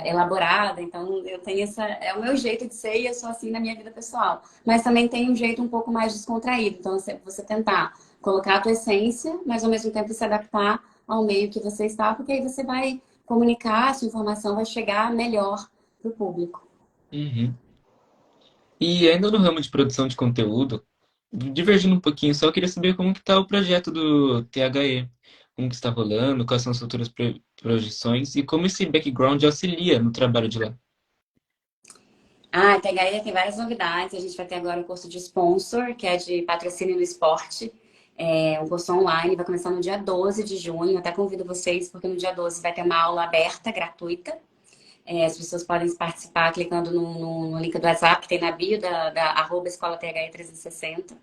elaborada, então eu tenho é o meu jeito de ser e eu sou assim na minha vida pessoal. Mas também tem um jeito um pouco mais descontraído, então você tentar colocar a tua essência, mas ao mesmo tempo se adaptar ao meio que você está, porque aí você vai comunicar, a sua informação vai chegar melhor para o público. Uhum. E ainda no ramo de produção de conteúdo, divergindo um pouquinho, só eu queria saber como que tá o projeto do THE, como que está rolando, quais são as futuras projeções e como esse background auxilia no trabalho de lá. A THE tem várias novidades. A gente vai ter agora um curso de sponsor, que é de patrocínio no esporte. É um curso online, vai começar no dia 12 de junho. Eu até convido vocês, porque no dia 12 vai ter uma aula aberta, gratuita. As pessoas podem participar clicando no link do WhatsApp, que tem na bio da @escola THE 360.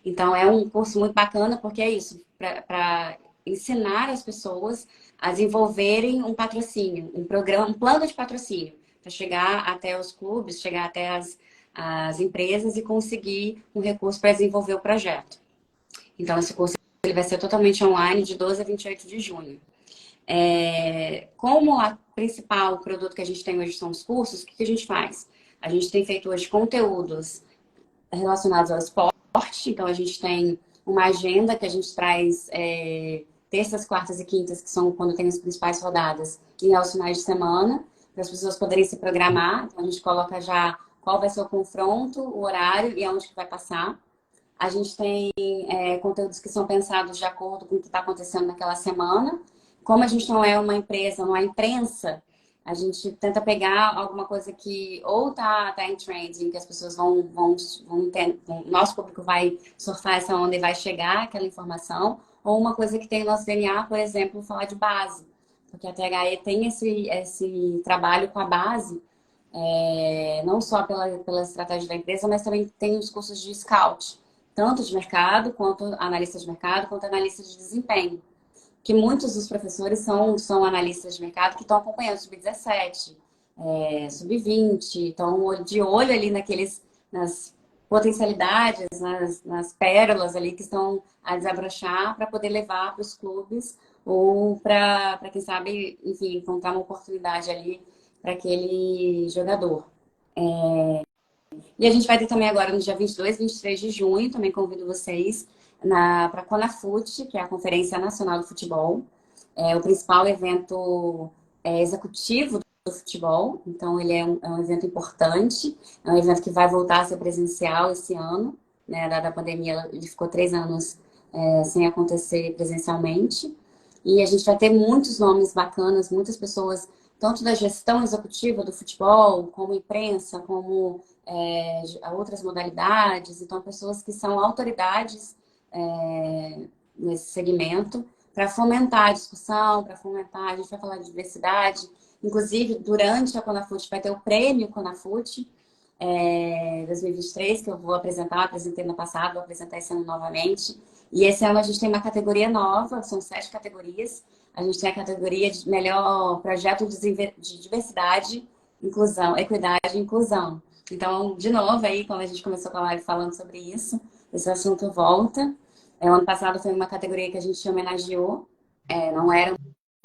Então, é um curso muito bacana, porque é isso, para ensinar as pessoas a desenvolverem um patrocínio, um programa, um plano de patrocínio, para chegar até os clubes, chegar até as empresas e conseguir um recurso para desenvolver o projeto. Então, esse curso ele vai ser totalmente online de 12 a 28 de junho. Como a principal produto que a gente tem hoje são os cursos, o que a gente faz? A gente tem feito hoje conteúdos relacionados ao esporte, então a gente tem uma agenda que a gente traz terças, quartas e quintas, que são quando tem as principais rodadas, e aos finais de semana, para as pessoas poderem se programar. Então a gente coloca já qual vai ser o confronto, o horário e aonde que vai passar. A gente tem conteúdos que são pensados de acordo com o que está acontecendo naquela semana. Como a gente não é uma empresa, não é imprensa, a gente tenta pegar alguma coisa que ou tá em trending, que as pessoas o nosso público vai surfar essa onda e vai chegar aquela informação, ou uma coisa que tem no nosso DNA, por exemplo, falar de base. Porque a THE tem esse trabalho com a base, não só pela estratégia da empresa, mas também tem os cursos de scout, tanto de mercado, quanto analista de mercado, quanto analista de desempenho. Que muitos dos professores são analistas de mercado que estão acompanhando o sub-17, sub-20, estão de olho ali nas potencialidades, nas pérolas ali que estão a desabrochar para poder levar para os clubes ou para, quem sabe, enfim, encontrar uma oportunidade ali para aquele jogador. E a gente vai ter também agora no dia 22 e 23 de junho, também convido vocês para a CONAFUT, que é a Conferência Nacional do Futebol. É o principal evento executivo do futebol, então ele é um evento importante, é um evento que vai voltar a ser presencial esse ano, né? Dada a pandemia, ele ficou 3 anos sem acontecer presencialmente. E a gente vai ter muitos nomes bacanas, muitas pessoas, tanto da gestão executiva do futebol, como imprensa, como outras modalidades. Então, pessoas que são autoridades nesse segmento, para fomentar a discussão, para fomentar, a gente vai falar de diversidade. Inclusive, durante a CONAFUT vai ter o prêmio CONAFUT 2023, que eu vou apresentar, apresentei no passado, vou apresentar esse ano novamente. E esse ano a gente tem uma categoria nova, são 7 categorias. A gente tem a categoria de melhor projeto de diversidade, inclusão, equidade e inclusão. Então, de novo, aí, quando a gente começou com a live falando sobre isso, esse assunto volta. O ano passado foi uma categoria que a gente homenageou, não era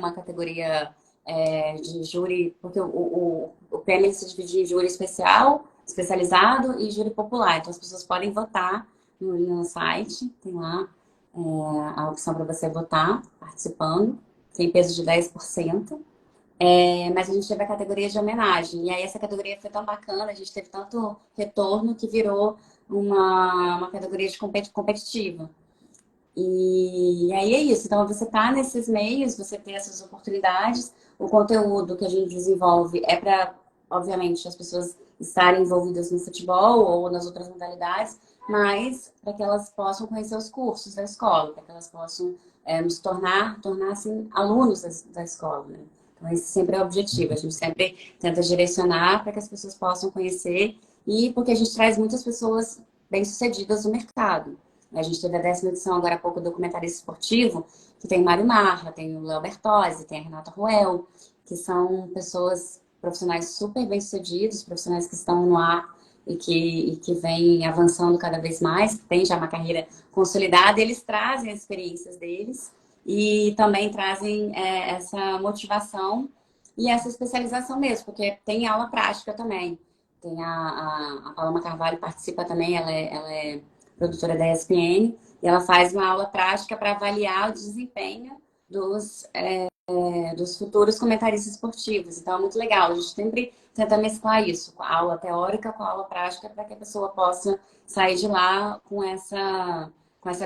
uma categoria de júri, porque o prêmio se dividia em júri especial, especializado e júri popular. Então, as pessoas podem votar no site, tem lá a opção para você votar, participando, tem peso de 10%. Mas a gente teve a categoria de homenagem. E aí essa categoria foi tão bacana, a gente teve tanto retorno que virou uma categoria de competitiva. E aí é isso. Então, você tá nesses meios, você tem essas oportunidades. O conteúdo que a gente desenvolve é para, obviamente, as pessoas estarem envolvidas no futebol ou nas outras modalidades, mas para que elas possam conhecer os cursos da escola, para que elas possam nos tornar assim, alunos da escola, né? Então, esse sempre é o objetivo. A gente sempre tenta direcionar para que as pessoas possam conhecer e porque a gente traz muitas pessoas bem-sucedidas no mercado. A gente teve a 10ª edição agora há pouco do documentarista esportivo, que tem o Mário Marra, tem o Léo Bertozzi, tem a Renata Ruel, que são pessoas profissionais super bem-sucedidos, profissionais que estão no ar e que vêm avançando cada vez mais, que têm já uma carreira consolidada. Eles trazem as experiências deles e também trazem essa motivação e essa especialização mesmo, porque tem aula prática também. Tem a Paloma Carvalho participa também, ela é produtora da ESPN, e ela faz uma aula prática para avaliar o desempenho dos futuros comentaristas esportivos. Então, é muito legal. A gente sempre tenta mesclar isso, com a aula teórica com a aula prática, para que a pessoa possa sair de lá com essa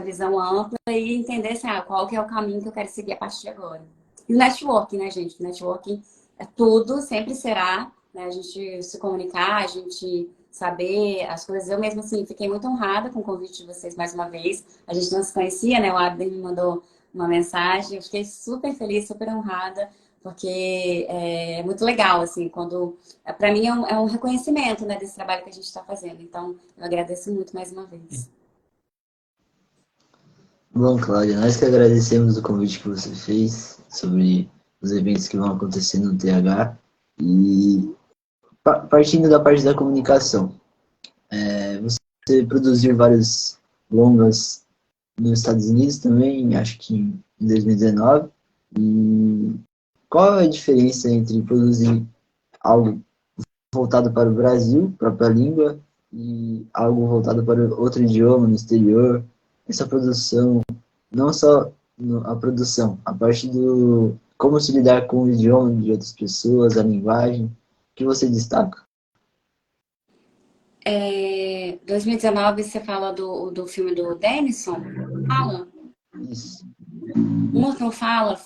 visão ampla e entender assim, qual que é o caminho que eu quero seguir a partir de agora. E o networking, né, gente? O networking é tudo, sempre será, né? A gente se comunicar, a gente saber as coisas. Eu mesmo, assim, fiquei muito honrada com o convite de vocês mais uma vez. A gente não se conhecia, né? O Abner me mandou uma mensagem. Eu fiquei super feliz, super honrada, porque é muito legal, assim, quando... Para mim é um reconhecimento, né, desse trabalho que a gente está fazendo. Então, eu agradeço muito mais uma vez. Bom, Cláudia, nós que agradecemos o convite que você fez sobre os eventos que vão acontecer no TH e partindo da parte da comunicação, você produziu vários longas nos Estados Unidos também, acho que em 2019, e qual é a diferença entre produzir algo voltado para o Brasil, própria língua, e algo voltado para outro idioma no exterior? Essa produção, não só a produção, a parte do como se lidar com o idioma de outras pessoas, a linguagem, que você destaca? 2019, você fala do filme do Denison? Fala? Isso. Uma que eu falo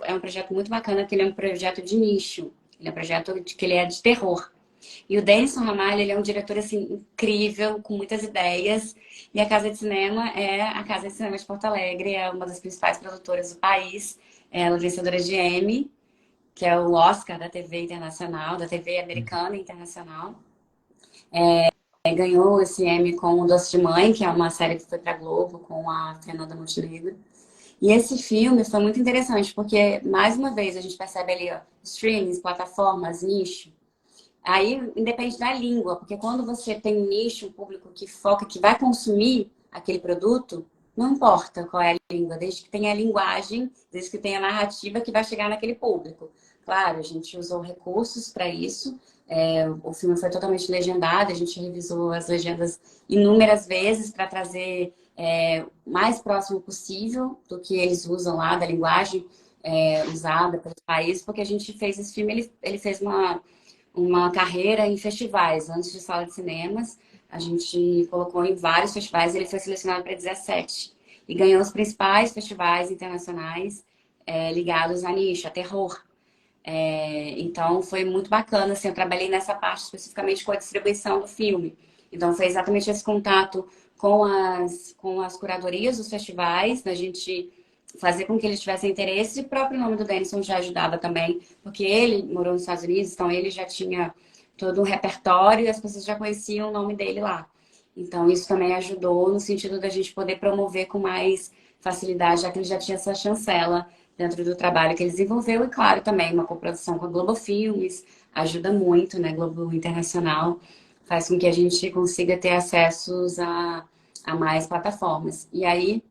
é um projeto muito bacana, que ele é um projeto de nicho. Ele é um projeto que ele é de terror. E o Denison Ramalho, ele é um diretor, assim, incrível, com muitas ideias. E a Casa de Cinema é a Casa de Cinema de Porto Alegre, é uma das principais produtoras do país. Ela é vencedora de Emmy, que é o Oscar da TV internacional, da TV americana e internacional. Ganhou esse Emmy com O Doce de Mãe, que é uma série que foi pra Globo, com a Fernanda Montenegro. E esse filme foi muito interessante, porque, mais uma vez, a gente percebe ali, ó, streamings, plataformas, nicho. Aí, independe da língua, porque quando você tem um nicho, um público que foca, que vai consumir aquele produto, não importa qual é a língua, desde que tenha a linguagem, desde que tenha a narrativa que vai chegar naquele público. Claro, a gente usou recursos para isso. O filme foi totalmente legendado, a gente revisou as legendas inúmeras vezes para trazer o mais próximo possível do que eles usam lá, da linguagem usada pelos países, porque a gente fez esse filme, ele fez uma carreira em festivais, antes de sala de cinemas. A gente colocou em vários festivais, ele foi selecionado para 17 e ganhou os principais festivais internacionais ligados a nicho, a terror. Então foi muito bacana, assim, eu trabalhei nessa parte especificamente com a distribuição do filme. Então foi exatamente esse contato com as curadorias dos festivais, da gente fazer com que eles tivessem interesse, e o próprio nome do Denison já ajudava também, porque ele morou nos Estados Unidos, então ele já tinha todo um repertório e as pessoas já conheciam o nome dele lá. Então isso também ajudou no sentido da gente poder promover com mais facilidade, já que ele já tinha essa chancela dentro do trabalho que ele desenvolveu, e claro, também uma coprodução com a Globo Filmes, ajuda muito, né? Globo Internacional, faz com que a gente consiga ter acessos a mais plataformas. E aí,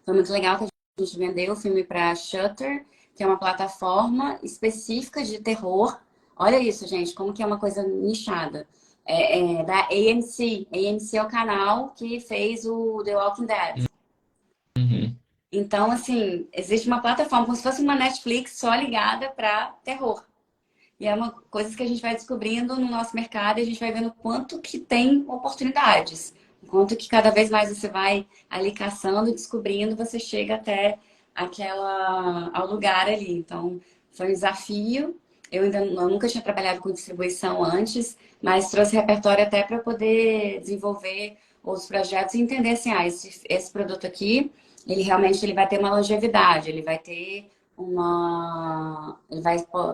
foi muito legal que a gente vendeu o filme para Shutter, que é uma plataforma específica de terror. Olha isso, gente, como que é uma coisa nichada. Da AMC. AMC é o canal que fez o The Walking Dead. Uhum. Então, assim, existe uma plataforma como se fosse uma Netflix só ligada para terror. E é uma coisa que a gente vai descobrindo no nosso mercado e a gente vai vendo quanto que tem oportunidades. Quanto que cada vez mais você vai ali caçando e descobrindo, você chega até ao lugar ali. Então, foi um desafio. Eu nunca tinha trabalhado com distribuição antes, mas trouxe repertório até para poder desenvolver outros projetos e entender assim, esse produto aqui, ele vai ter uma longevidade, ele vai ter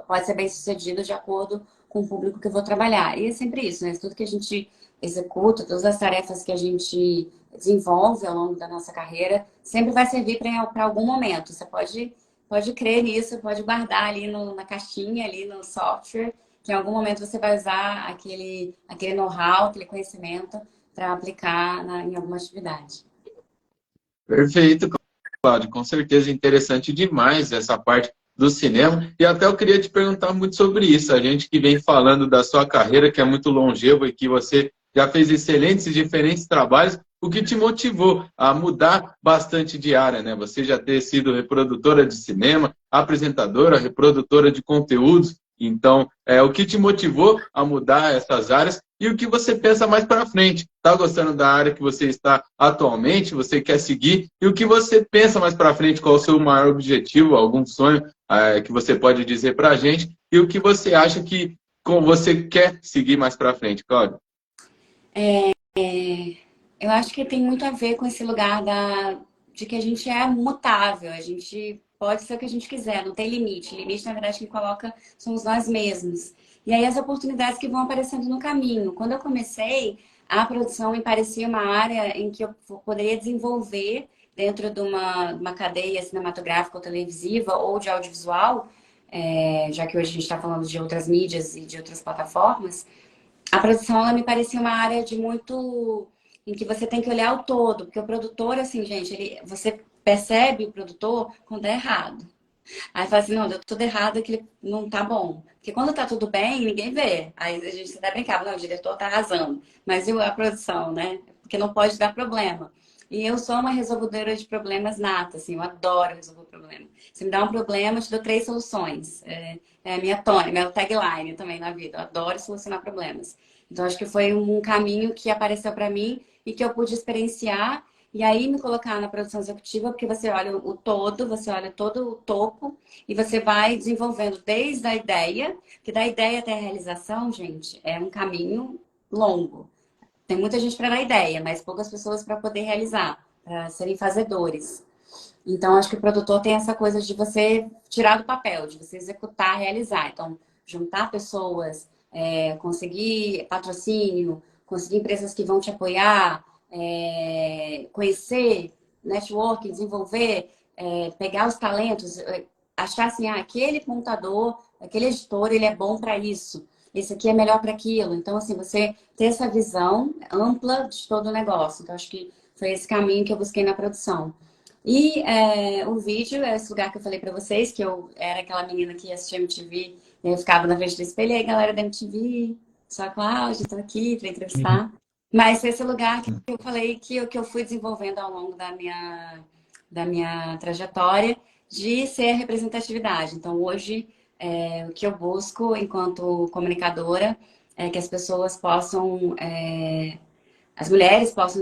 pode ser bem sucedido de acordo com o público que eu vou trabalhar. E é sempre isso, né? Tudo que a gente executa, todas as tarefas que a gente desenvolve ao longo da nossa carreira, sempre vai servir para algum momento. Você pode crer nisso, pode guardar ali na caixinha, ali no software, que em algum momento você vai usar aquele know-how, aquele conhecimento para aplicar em alguma atividade. Perfeito, Cláudio. Com certeza interessante demais essa parte do cinema. E até eu queria te perguntar muito sobre isso. A gente que vem falando da sua carreira, que é muito longeva e que você já fez excelentes e diferentes trabalhos, o que te motivou a mudar bastante de área, né? Você já ter sido reprodutora de cinema, apresentadora, reprodutora de conteúdos. Então, o que te motivou a mudar essas áreas e o que você pensa mais para frente? Está gostando da área que você está atualmente? Você quer seguir? E o que você pensa mais para frente? Qual o seu maior objetivo? Algum sonho que você pode dizer para a gente? E o que você acha que você quer seguir mais para frente, Cláudio? Eu acho que tem muito a ver com esse lugar de que a gente é mutável, a gente pode ser o que a gente quiser, não tem limite. Limite, na verdade, quem coloca somos nós mesmos. E aí as oportunidades que vão aparecendo no caminho. Quando eu comecei, a produção me parecia uma área em que eu poderia desenvolver dentro de uma cadeia cinematográfica ou televisiva ou de audiovisual, já que hoje a gente está falando de outras mídias e de outras plataformas. A produção, ela me parecia uma área de muito em que você tem que olhar o todo, porque o produtor, assim, gente, você percebe o produtor quando é errado. Aí fala assim, não, deu tudo errado, aquilo não tá bom. Porque quando tá tudo bem, ninguém vê. Aí a gente até brincava, não, o diretor tá arrasando. Mas e a produção, né? Porque não pode dar problema. E eu sou uma resolvedora de problemas nata, assim, eu adoro resolver problema. Se me dá um problema, eu te dou 3 soluções. É a minha tônica, minha tagline também na vida. Eu adoro solucionar problemas. Então, acho que foi um caminho que apareceu para mim e que eu pude experienciar e aí me colocar na produção executiva, porque você olha o todo, você olha todo o topo e você vai desenvolvendo desde a ideia, que da ideia até a realização, gente, é um caminho longo. Tem muita gente para dar ideia, mas poucas pessoas para poder realizar, para serem fazedores. Então, acho que o produtor tem essa coisa de você tirar do papel, de você executar, realizar. Então, juntar pessoas, conseguir patrocínio, conseguir empresas que vão te apoiar, conhecer, networking, desenvolver, pegar os talentos, achar assim, aquele montador, aquele editor, ele é bom para isso. Esse aqui é melhor para aquilo. Então, assim, você ter essa visão ampla de todo o negócio. Então, acho que foi esse caminho que eu busquei na produção. E o vídeo é esse lugar que eu falei pra vocês, que eu era aquela menina que assistia MTV, e eu ficava na frente do espelho, e aí, galera da MTV, sou a Cláudia, tô aqui pra entrevistar. Mas esse lugar que eu falei que eu fui desenvolvendo ao longo da minha trajetória de ser representatividade. Então, hoje, o que eu busco enquanto comunicadora é que as pessoas possam, as mulheres possam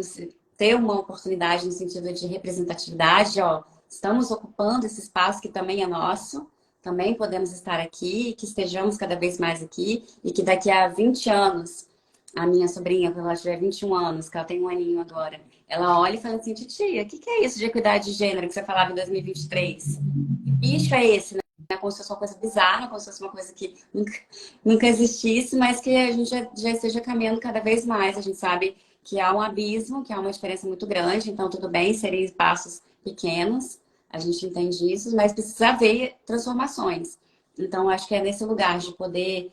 ter uma oportunidade no sentido de representatividade, ó, estamos ocupando esse espaço que também é nosso, também podemos estar aqui, que estejamos cada vez mais aqui e que daqui a 20 anos, a minha sobrinha, quando ela tiver 21 anos, que ela tem um aninho agora, ela olha e fala assim, titia, o que é isso de equidade de gênero que você falava em 2023? Que bicho é esse, né? Como se fosse uma coisa bizarra, como se fosse uma coisa que nunca existisse, mas que a gente já esteja caminhando cada vez mais. A gente sabe que há um abismo, que há uma diferença muito grande, então tudo bem, serem passos pequenos, a gente entende isso, mas precisa haver transformações. Então, acho que é nesse lugar de poder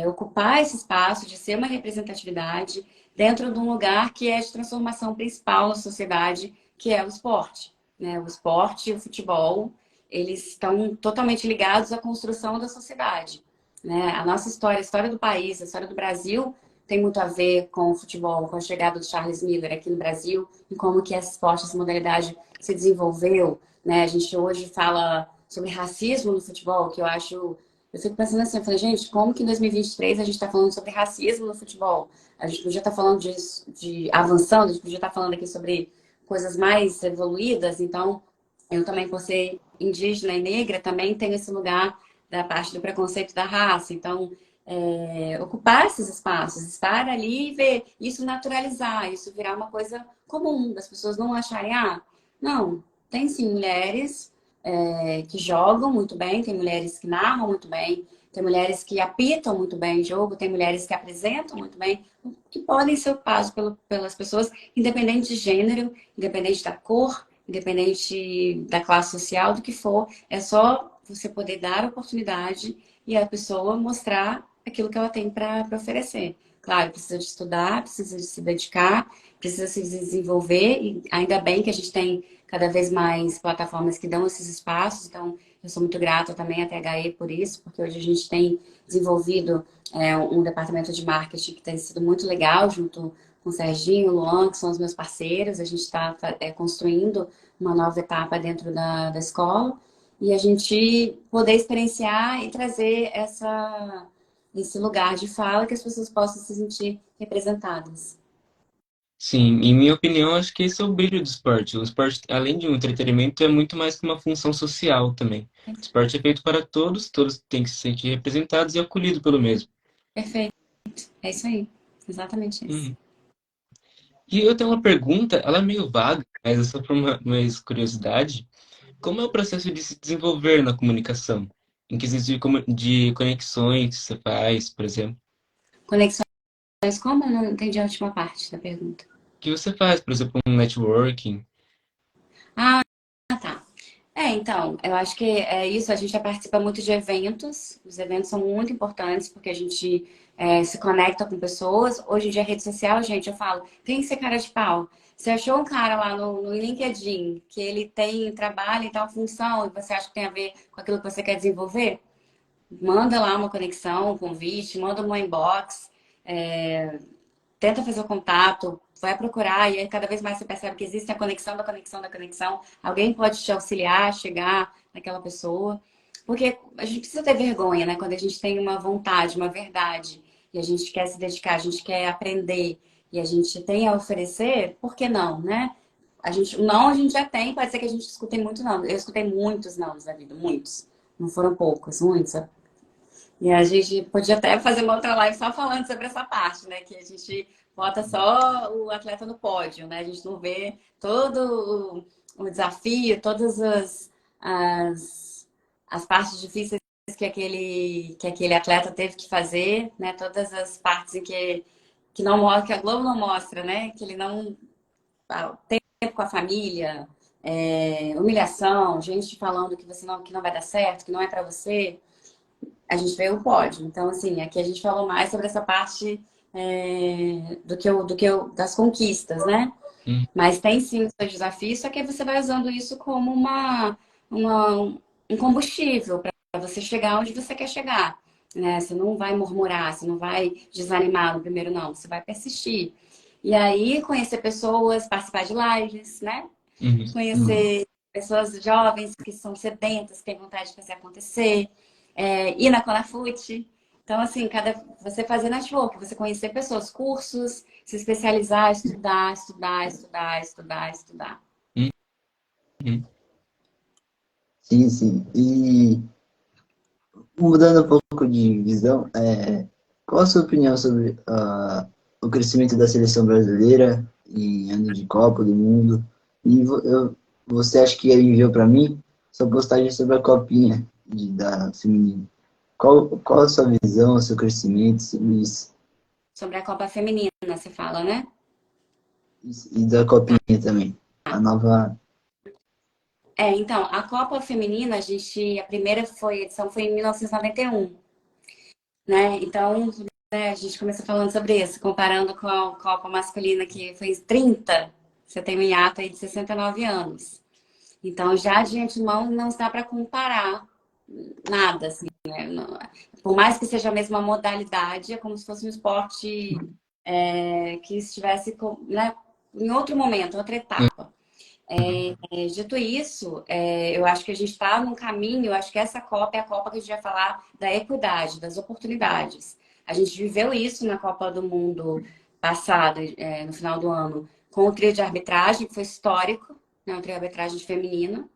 ocupar esse espaço, de ser uma representatividade dentro de um lugar que é de transformação principal na sociedade, que é o esporte. Né? O esporte e o futebol, eles estão totalmente ligados à construção da sociedade. Né? A nossa história, a história do país, a história do Brasil tem muito a ver com o futebol, com a chegada do Charles Miller aqui no Brasil e como que esse esporte, essa modalidade se desenvolveu. Né? A gente hoje fala sobre racismo no futebol, que eu acho... Eu fico pensando assim, eu falei, gente, como que em 2023 a gente está falando sobre racismo no futebol? A gente podia estar falando de avançando, a gente podia estar falando aqui sobre coisas mais evoluídas, então eu também, por ser indígena e negra, também tenho esse lugar da parte do preconceito da raça. Então, ocupar esses espaços, estar ali e ver isso naturalizar, isso virar uma coisa comum, das pessoas não acharem, não, tem sim mulheres que jogam muito bem, tem mulheres que narram muito bem, tem mulheres que apitam muito bem o jogo, tem mulheres que apresentam muito bem, que podem ser ocupados pelas pessoas, independente de gênero, independente da cor, independente da classe social, do que for, é só você poder dar oportunidade e a pessoa mostrar aquilo que ela tem para oferecer. Claro, precisa de estudar, precisa de se dedicar, precisa se desenvolver, e ainda bem que a gente tem cada vez mais plataformas que dão esses espaços, então eu sou muito grata também à THE por isso, porque hoje a gente tem desenvolvido um departamento de marketing que tem sido muito legal, junto com o Serginho, o Luan, que são os meus parceiros, a gente está construindo uma nova etapa dentro da escola, e a gente poder experienciar e trazer esse lugar de fala que as pessoas possam se sentir representadas. Sim, em minha opinião, acho que esse é o brilho do esporte. O esporte, além de um entretenimento, é muito mais que uma função social também. O esporte é feito para todos, todos têm que se sentir representados e acolhidos pelo mesmo. Perfeito. É isso aí. Exatamente isso. Uhum. E eu tenho uma pergunta, ela é meio vaga, mas é só por uma curiosidade. Como é o processo de se desenvolver na comunicação? Em quesito de conexões que você faz, por exemplo. Conexões como? Eu não entendi a última parte da pergunta. O que você faz, por exemplo, um networking? Ah, tá. Então, eu acho que é isso. A gente já participa muito de eventos. Os eventos são muito importantes porque a gente se conecta com pessoas. Hoje em dia, rede social, gente, eu falo, tem que ser cara de pau. Você achou um cara lá no LinkedIn que ele tem trabalho em tal função e você acha que tem a ver com aquilo que você quer desenvolver? Manda lá uma conexão, um convite, manda uma inbox. Tenta fazer o contato, vai procurar, e aí cada vez mais você percebe que existe a conexão da conexão da conexão. Alguém pode te auxiliar a chegar naquela pessoa. Porque a gente precisa ter vergonha, né? Quando a gente tem uma vontade, uma verdade, e a gente quer se dedicar, a gente quer aprender, e a gente tem a oferecer, por que não, né? O não a gente já tem, pode ser que a gente escute muito não. Eu escutei muitos não na vida, muitos. Não foram poucos, muitos. E a gente podia até fazer uma outra live só falando sobre essa parte, né? Que a gente bota só o atleta no pódio, né? A gente não vê todo o desafio, todas as partes difíceis que aquele atleta teve que fazer, né? Todas as partes em que não mostra, que a Globo não mostra, né? Que ele não tempo com a família, humilhação, gente falando que não vai dar certo, que não é para você. A gente veio o pódio. Então, assim, aqui a gente falou mais sobre essa parte das conquistas, né? Hum, Mas tem sim o seu desafio, só que aí você vai usando isso como um combustível para você chegar onde você quer chegar. Né? Você não vai murmurar, você não vai desanimar no primeiro não, você vai persistir. E aí conhecer pessoas, participar de lives, né? uhum. Uhum. Conhecer pessoas jovens que são sedentas, que têm vontade de fazer acontecer, ir na Conafute. Então, assim, você fazer network, você conhecer pessoas, cursos, se especializar, estudar, estudar, estudar, estudar, estudar. Uhum. Sim, sim. E mudando um pouco de visão, qual a sua opinião sobre o crescimento da seleção brasileira em ano de Copa do Mundo? E você acha que ele enviou para mim sua postagem sobre a copinha da feminina? Qual a sua visão, o seu crescimento sobre isso? Sobre a Copa Feminina, você fala, né? E da copinha também. A nova. Então, a Copa Feminina, a primeira edição foi em 1991, né? Então, né, a gente começou falando sobre isso, comparando com a Copa Masculina, que foi em 30, você tem um hiato aí de 69 anos. Então, já de antemão, não dá para comparar nada, assim, né? Por mais que seja a mesma modalidade, é como se fosse um esporte que estivesse, né, em outro momento, outra etapa. Dito isso, eu acho que a gente está num caminho, eu acho que essa Copa é a Copa que a gente vai falar da equidade, das oportunidades. A gente viveu isso na Copa do Mundo passada, no final do ano, com o trio de arbitragem, que foi histórico, né, o trio de arbitragem feminina.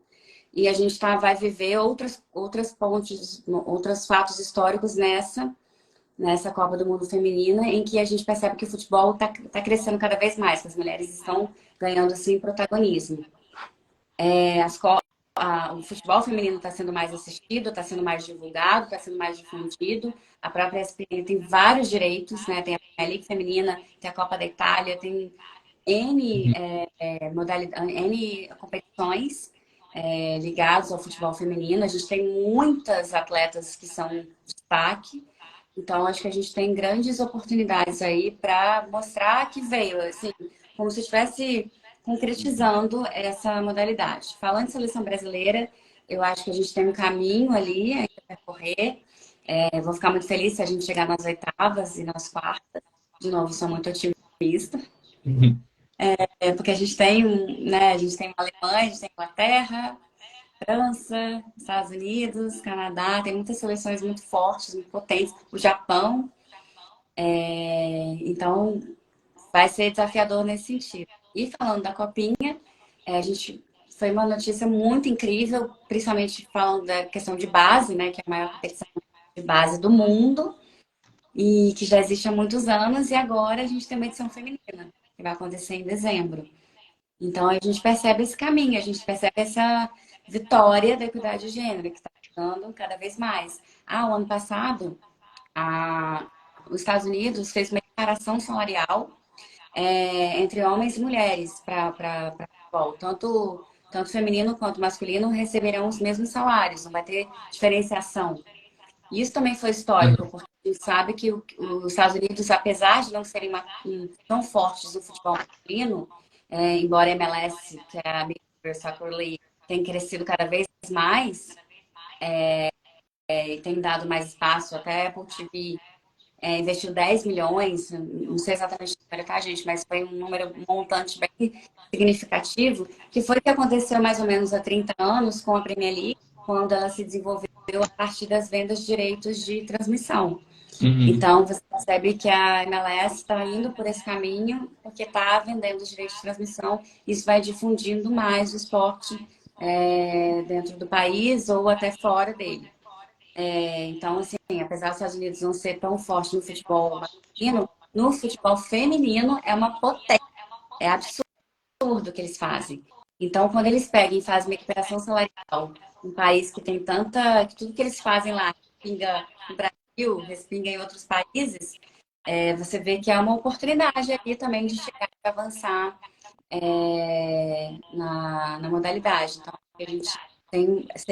E a gente vai viver outras pontes, outros fatos históricos nessa Copa do Mundo Feminina, em que a gente percebe que o futebol está crescendo cada vez mais, que as mulheres estão ganhando, assim, protagonismo. O futebol feminino está sendo mais assistido, está sendo mais divulgado, está sendo mais difundido. A própria ESPN tem vários direitos, né? Tem a Premier League feminina, tem a Copa da Itália, tem N, N competições ligadas ao futebol feminino. A gente tem muitas atletas que são destaque. Então, acho que a gente tem grandes oportunidades aí para mostrar que veio, assim, como se estivesse concretizando essa modalidade. Falando de seleção brasileira, eu acho que a gente tem um caminho ali ainda para correr. Vou ficar muito feliz se a gente chegar nas oitavas e nas quartas. De novo, sou muito otimista. Uhum. Porque a gente tem, né, a gente tem a Alemanha, a gente tem a Inglaterra, França, Estados Unidos, Canadá, tem muitas seleções muito fortes, muito potentes. O Japão. Então, vai ser desafiador nesse sentido. E falando da Copinha, a gente foi uma notícia muito incrível, principalmente falando da questão de base, né, que é a maior competição de base do mundo e que já existe há muitos anos, e agora a gente tem uma edição feminina, que vai acontecer em dezembro. Então, a gente percebe esse caminho, a gente percebe essa vitória da equidade de gênero, que está ficando cada vez mais. O ano passado, os Estados Unidos fez uma equiparação salarial entre homens e mulheres para futebol. Tanto feminino quanto masculino receberão os mesmos salários, não vai ter diferenciação. Isso também foi histórico, Uhum. porque a gente sabe que os Estados Unidos, apesar de não serem tão fortes no futebol masculino, embora a MLS, que é a Major League Soccer League, tenha crescido cada vez mais, e tem dado mais espaço, até a Apple TV investiu 10 milhões, não sei exatamente o número, tá, gente, mas foi um montante bem significativo, que foi o que aconteceu mais ou menos há 30 anos com a Premier League, quando ela se desenvolveu a partir das vendas de direitos de transmissão. Uhum. Então, você percebe que a MLS está indo por esse caminho, porque está vendendo os direitos de transmissão, isso vai difundindo mais o esporte dentro do país ou até fora dele. Então, assim, apesar dos Estados Unidos não ser tão forte no futebol masculino, no futebol feminino é uma potência. É absurdo o que eles fazem. Então, quando eles pegam e fazem uma equiparação salarial, um país que tem que tudo que eles fazem lá respinga no Brasil, respinga em outros países, você vê que há uma oportunidade ali também de chegar e avançar na modalidade. Então, a gente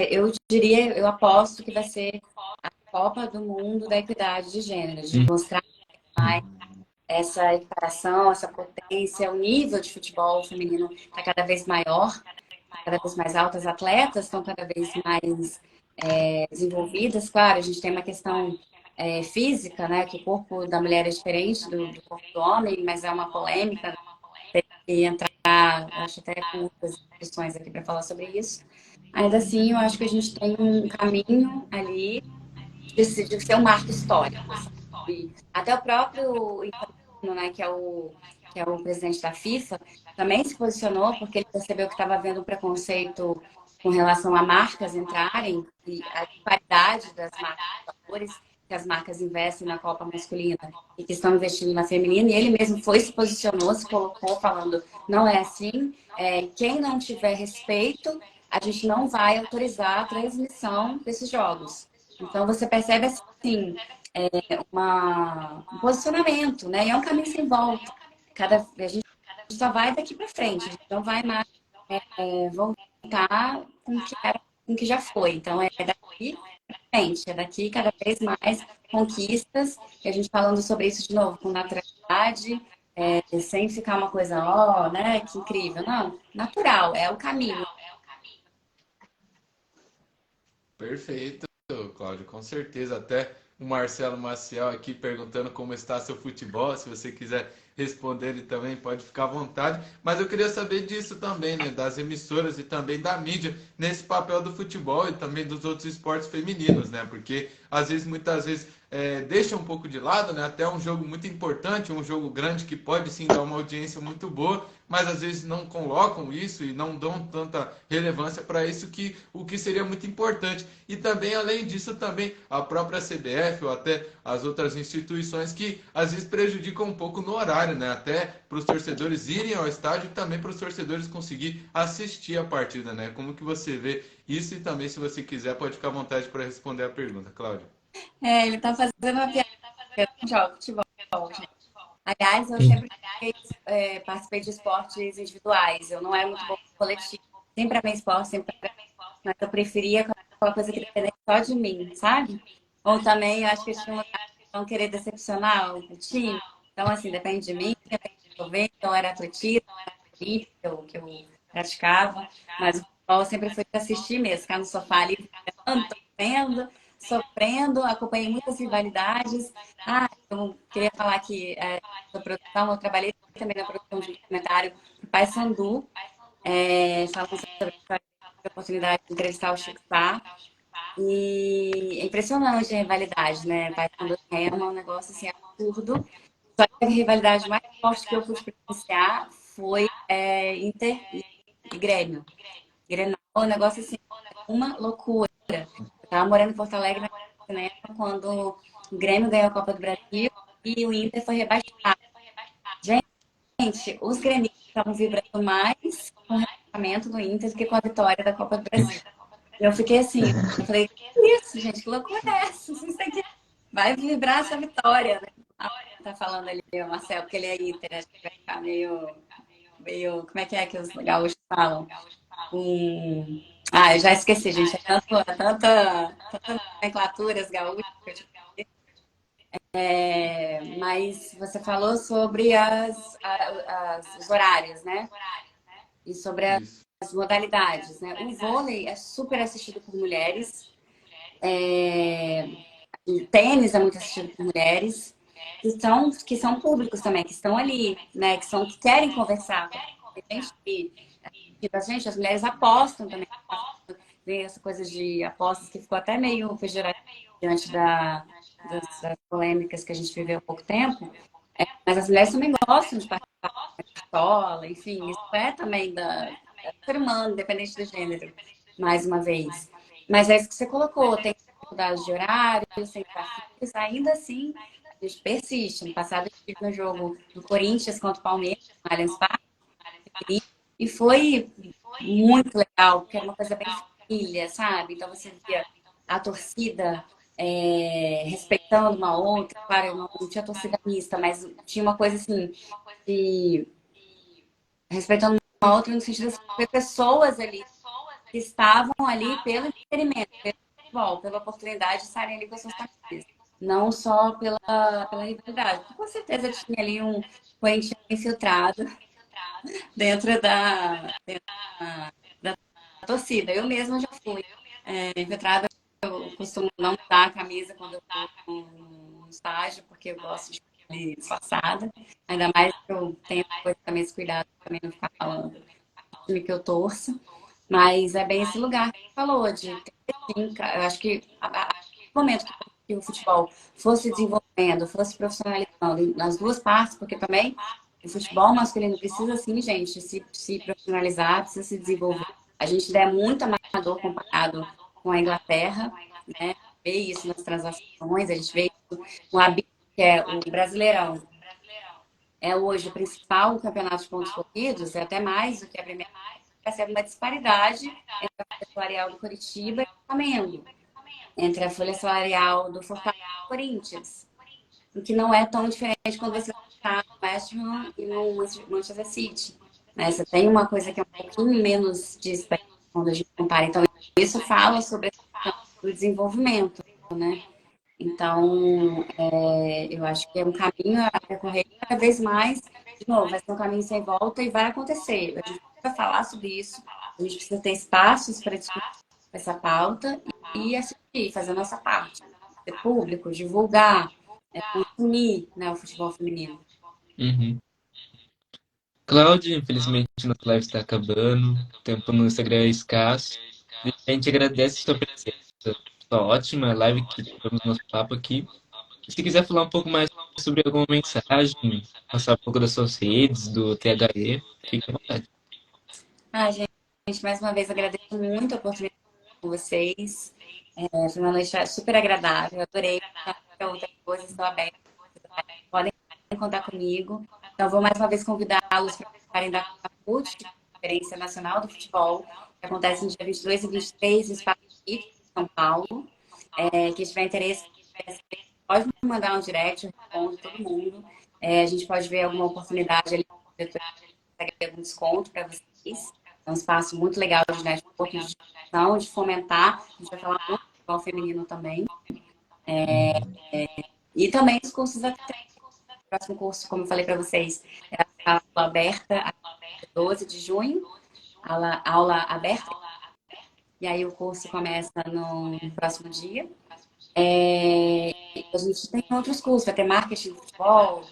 eu diria, eu aposto que vai ser a Copa do Mundo da Equidade de Gênero, de mostrar mais. essa equiparação, essa potência, o nível de futebol feminino está cada vez maior, cada vez mais alto, as atletas estão cada vez mais desenvolvidas. Claro, a gente tem uma questão física, né, que o corpo da mulher é diferente do corpo do homem, mas é uma polêmica, e entrar, acho até com outras questões aqui para falar sobre isso. Ainda assim, eu acho que a gente tem um caminho ali de ser um marco histórico, sabe? Até o próprio Infantino, né, que é o presidente da FIFA, também se posicionou porque ele percebeu que estava havendo um preconceito com relação a marcas entrarem e a qualidade das marcas, os valores que as marcas investem na Copa masculina e que estão investindo na feminina. E ele mesmo foi, se posicionou, se colocou falando, não é assim, quem não tiver respeito, a gente não vai autorizar a transmissão desses jogos. Então, você percebe, assim, um posicionamento, né? E é um caminho sem volta. A gente só vai daqui para frente, a gente não vai mais voltar com o que já foi. Então, é daqui para frente, é daqui cada vez mais conquistas, e a gente falando sobre isso de novo, com naturalidade, sem ficar uma coisa, né? Que incrível. Não, natural, é o caminho. Perfeito, Cláudio, com certeza. Até o Marcelo Maciel aqui perguntando como está seu futebol. Se você quiser responder, ele também pode ficar à vontade. Mas eu queria saber disso também, né? Das emissoras e também da mídia nesse papel do futebol e também dos outros esportes femininos, né? Porque às vezes, muitas vezes, deixa um pouco de lado, né? Até um jogo muito importante, um jogo grande que pode sim dar uma audiência muito boa, mas às vezes não colocam isso e não dão tanta relevância para isso, que o que seria muito importante. E também, além disso, também a própria CBF ou até as outras instituições que às vezes prejudicam um pouco no horário, né? Até para os torcedores irem ao estádio e também para os torcedores conseguir assistir a partida, né? Como que você vê isso? E também, se você quiser, pode ficar à vontade para responder a pergunta, Cláudio. Ele está fazendo uma piada, eu não jogo futebol, gente. Aliás, eu sempre participei de esportes individuais. Eu não era muito bom no coletivo. Sempre amei esporte, sempre amei, mas eu preferia aquela coisa que dependesse só de mim, sabe? Ou também, eu acho que eu tinha uma não querer decepcionar o time. Então, assim, depende de mim, depende de eu ver. Então, era atletismo, que eu praticava. Mas o futebol sempre foi para assistir mesmo, ficar no sofá ali, torcendo, sofrendo. Acompanhei muitas rivalidades. Eu queria falar que da produção, eu trabalhei também na produção de um documentário do Pai Sandu, falando sobre a oportunidade de entrevistar o Chico Sá. E é impressionante a rivalidade, né? Pai Sandu é um negócio assim absurdo. Só que a rivalidade mais forte que eu pude presenciar foi Inter e Grêmio. Grenal, é um negócio assim, uma loucura. Eu tava morando em Porto Alegre na cinema quando o Grêmio ganhou a Copa do Brasil e o Inter foi rebaixado. Gente, os gremistas estavam vibrando mais com o rebaixamento do Inter do que com a vitória da Copa do Brasil. Eu fiquei assim, eu falei, que isso, gente, que loucura é essa? Vocês têm que... Vai vibrar essa vitória, né? Tá falando ali, o Marcelo, porque ele é Inter, acho que vai ficar meio, como é que os gaúchos falam? Eu já esqueci, gente, tanta nomenclaturas gaúchas. Mas você falou sobre os horários, né? E sobre Isso. as modalidades, né? O vôlei é super assistido por mulheres, o tênis é muito assistido por mulheres, que são públicos também, que estão ali, né? Que querem conversar. Tem gente que, as mulheres apostam também. Tem essa coisa de apostas que ficou até meio pejorativo diante das polêmicas que a gente viveu há pouco tempo. Mas as mulheres também gostam de participar de escola, enfim, isso é também do ser humano, independente do gênero, mais uma vez. Mas é isso que você colocou, tem dificuldade de horário, sem desafios, ainda assim, a gente persiste. No passado, eu estive no jogo do Corinthians contra o Palmeiras, no Allianz Parque, e foi muito legal, porque era uma coisa bem família, sabe? Então você via a torcida respeitando uma outra, claro, não tinha torcida mista, mas tinha uma coisa assim, de respeitando uma outra no sentido de ter pessoas ali que estavam ali pelo entretenimento, pelo futebol, pela oportunidade de estarem ali com as suas famílias. não só pela rivalidade. Com certeza tinha ali um corintiano infiltrado dentro da torcida. Eu mesma já fui infiltrada. Eu costumo não usar a camisa quando eu vou no estágio, porque eu gosto de ir disfarçada. Ainda mais que eu tenho depois também esse cuidado de também não ficar falando do time que eu torço. Mas é bem esse lugar que você falou, de ter, sim, eu acho que no momento que o futebol fosse desenvolvendo, fosse profissionalizando nas duas partes, porque também o futebol masculino precisa, sim, gente, se profissionalizar, precisa se desenvolver. A gente ainda é muito amador comparado com a Inglaterra, né? Vê isso nas transações, a gente vê isso com a BIC, que é o Brasileirão. É hoje o principal campeonato de pontos corridos, é até mais do que a primeira, percebe uma disparidade entre a folha salarial do Coritiba e do Flamengo, entre a folha salarial do Fortaleza e do Corinthians, o que não é tão diferente quando você está no West Ham e no Manchester City. Né? Você tem uma coisa que é um pouquinho menos disparada quando a gente compara. Então, isso fala sobre a questão do desenvolvimento, né? Então, eu acho que é um caminho a percorrer cada vez mais. De novo, vai ser um caminho sem volta e vai acontecer. A gente precisa falar sobre isso, a gente precisa ter espaços para discutir essa pauta e assistir, fazer a nossa parte. Ser público, divulgar, consumir, né, o futebol feminino. Uhum. Cláudia, infelizmente nossa live está acabando, o tempo no Instagram é escasso. A gente agradece sua presença, sua ótima live que tivemos nosso papo aqui. E se quiser falar um pouco mais sobre alguma mensagem, passar um pouco das suas redes, do THE, fique à vontade. Ah, gente, mais uma vez agradeço muito a oportunidade com vocês. Foi uma noite super agradável, adorei. Qualquer outra coisa, estou aberta. Podem contar comigo. Então, vou mais uma vez convidá-los para participarem da CAFUT, Conferência Nacional do Futebol, que acontece no dia 22 e 23, no Espaço Olímpico, em São Paulo. Quem tiver interesse, pode me mandar um direct, eu respondo todo mundo. A gente pode ver alguma oportunidade ali, consegue algum desconto para vocês. É um espaço muito legal de networking, de discussão, de fomentar. A gente vai falar muito de futebol feminino também. E também os cursos até o próximo curso, como eu falei para vocês, é a aula aberta, a 12 de junho, aula aberta, e aí o curso começa no próximo dia. A gente tem outros cursos, vai ter marketing de futebol,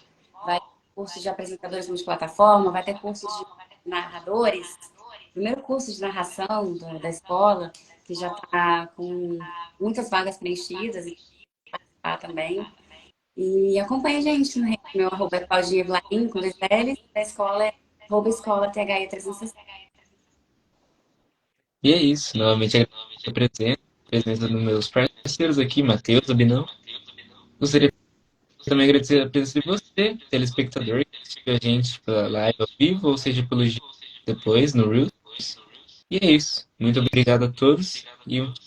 vai ter curso de apresentadores multiplataforma, vai ter curso de narradores, primeiro curso de narração da escola, que já está com muitas vagas preenchidas e participar também. E acompanha a gente no meu arroba é Claudinha Vlaim, com dois L's, da escola é arroba escola THE 360. E é isso, novamente agradeço a presença dos meus parceiros aqui, Matheus, Abinão. Gostaria também de agradecer a presença de você, telespectador, que assistiu a gente pela live ao vivo, ou seja, pelo depois, no Reels. E é isso. Muito obrigado a todos e Muito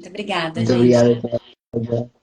obrigada, Muito gente. obrigado, Cláudia.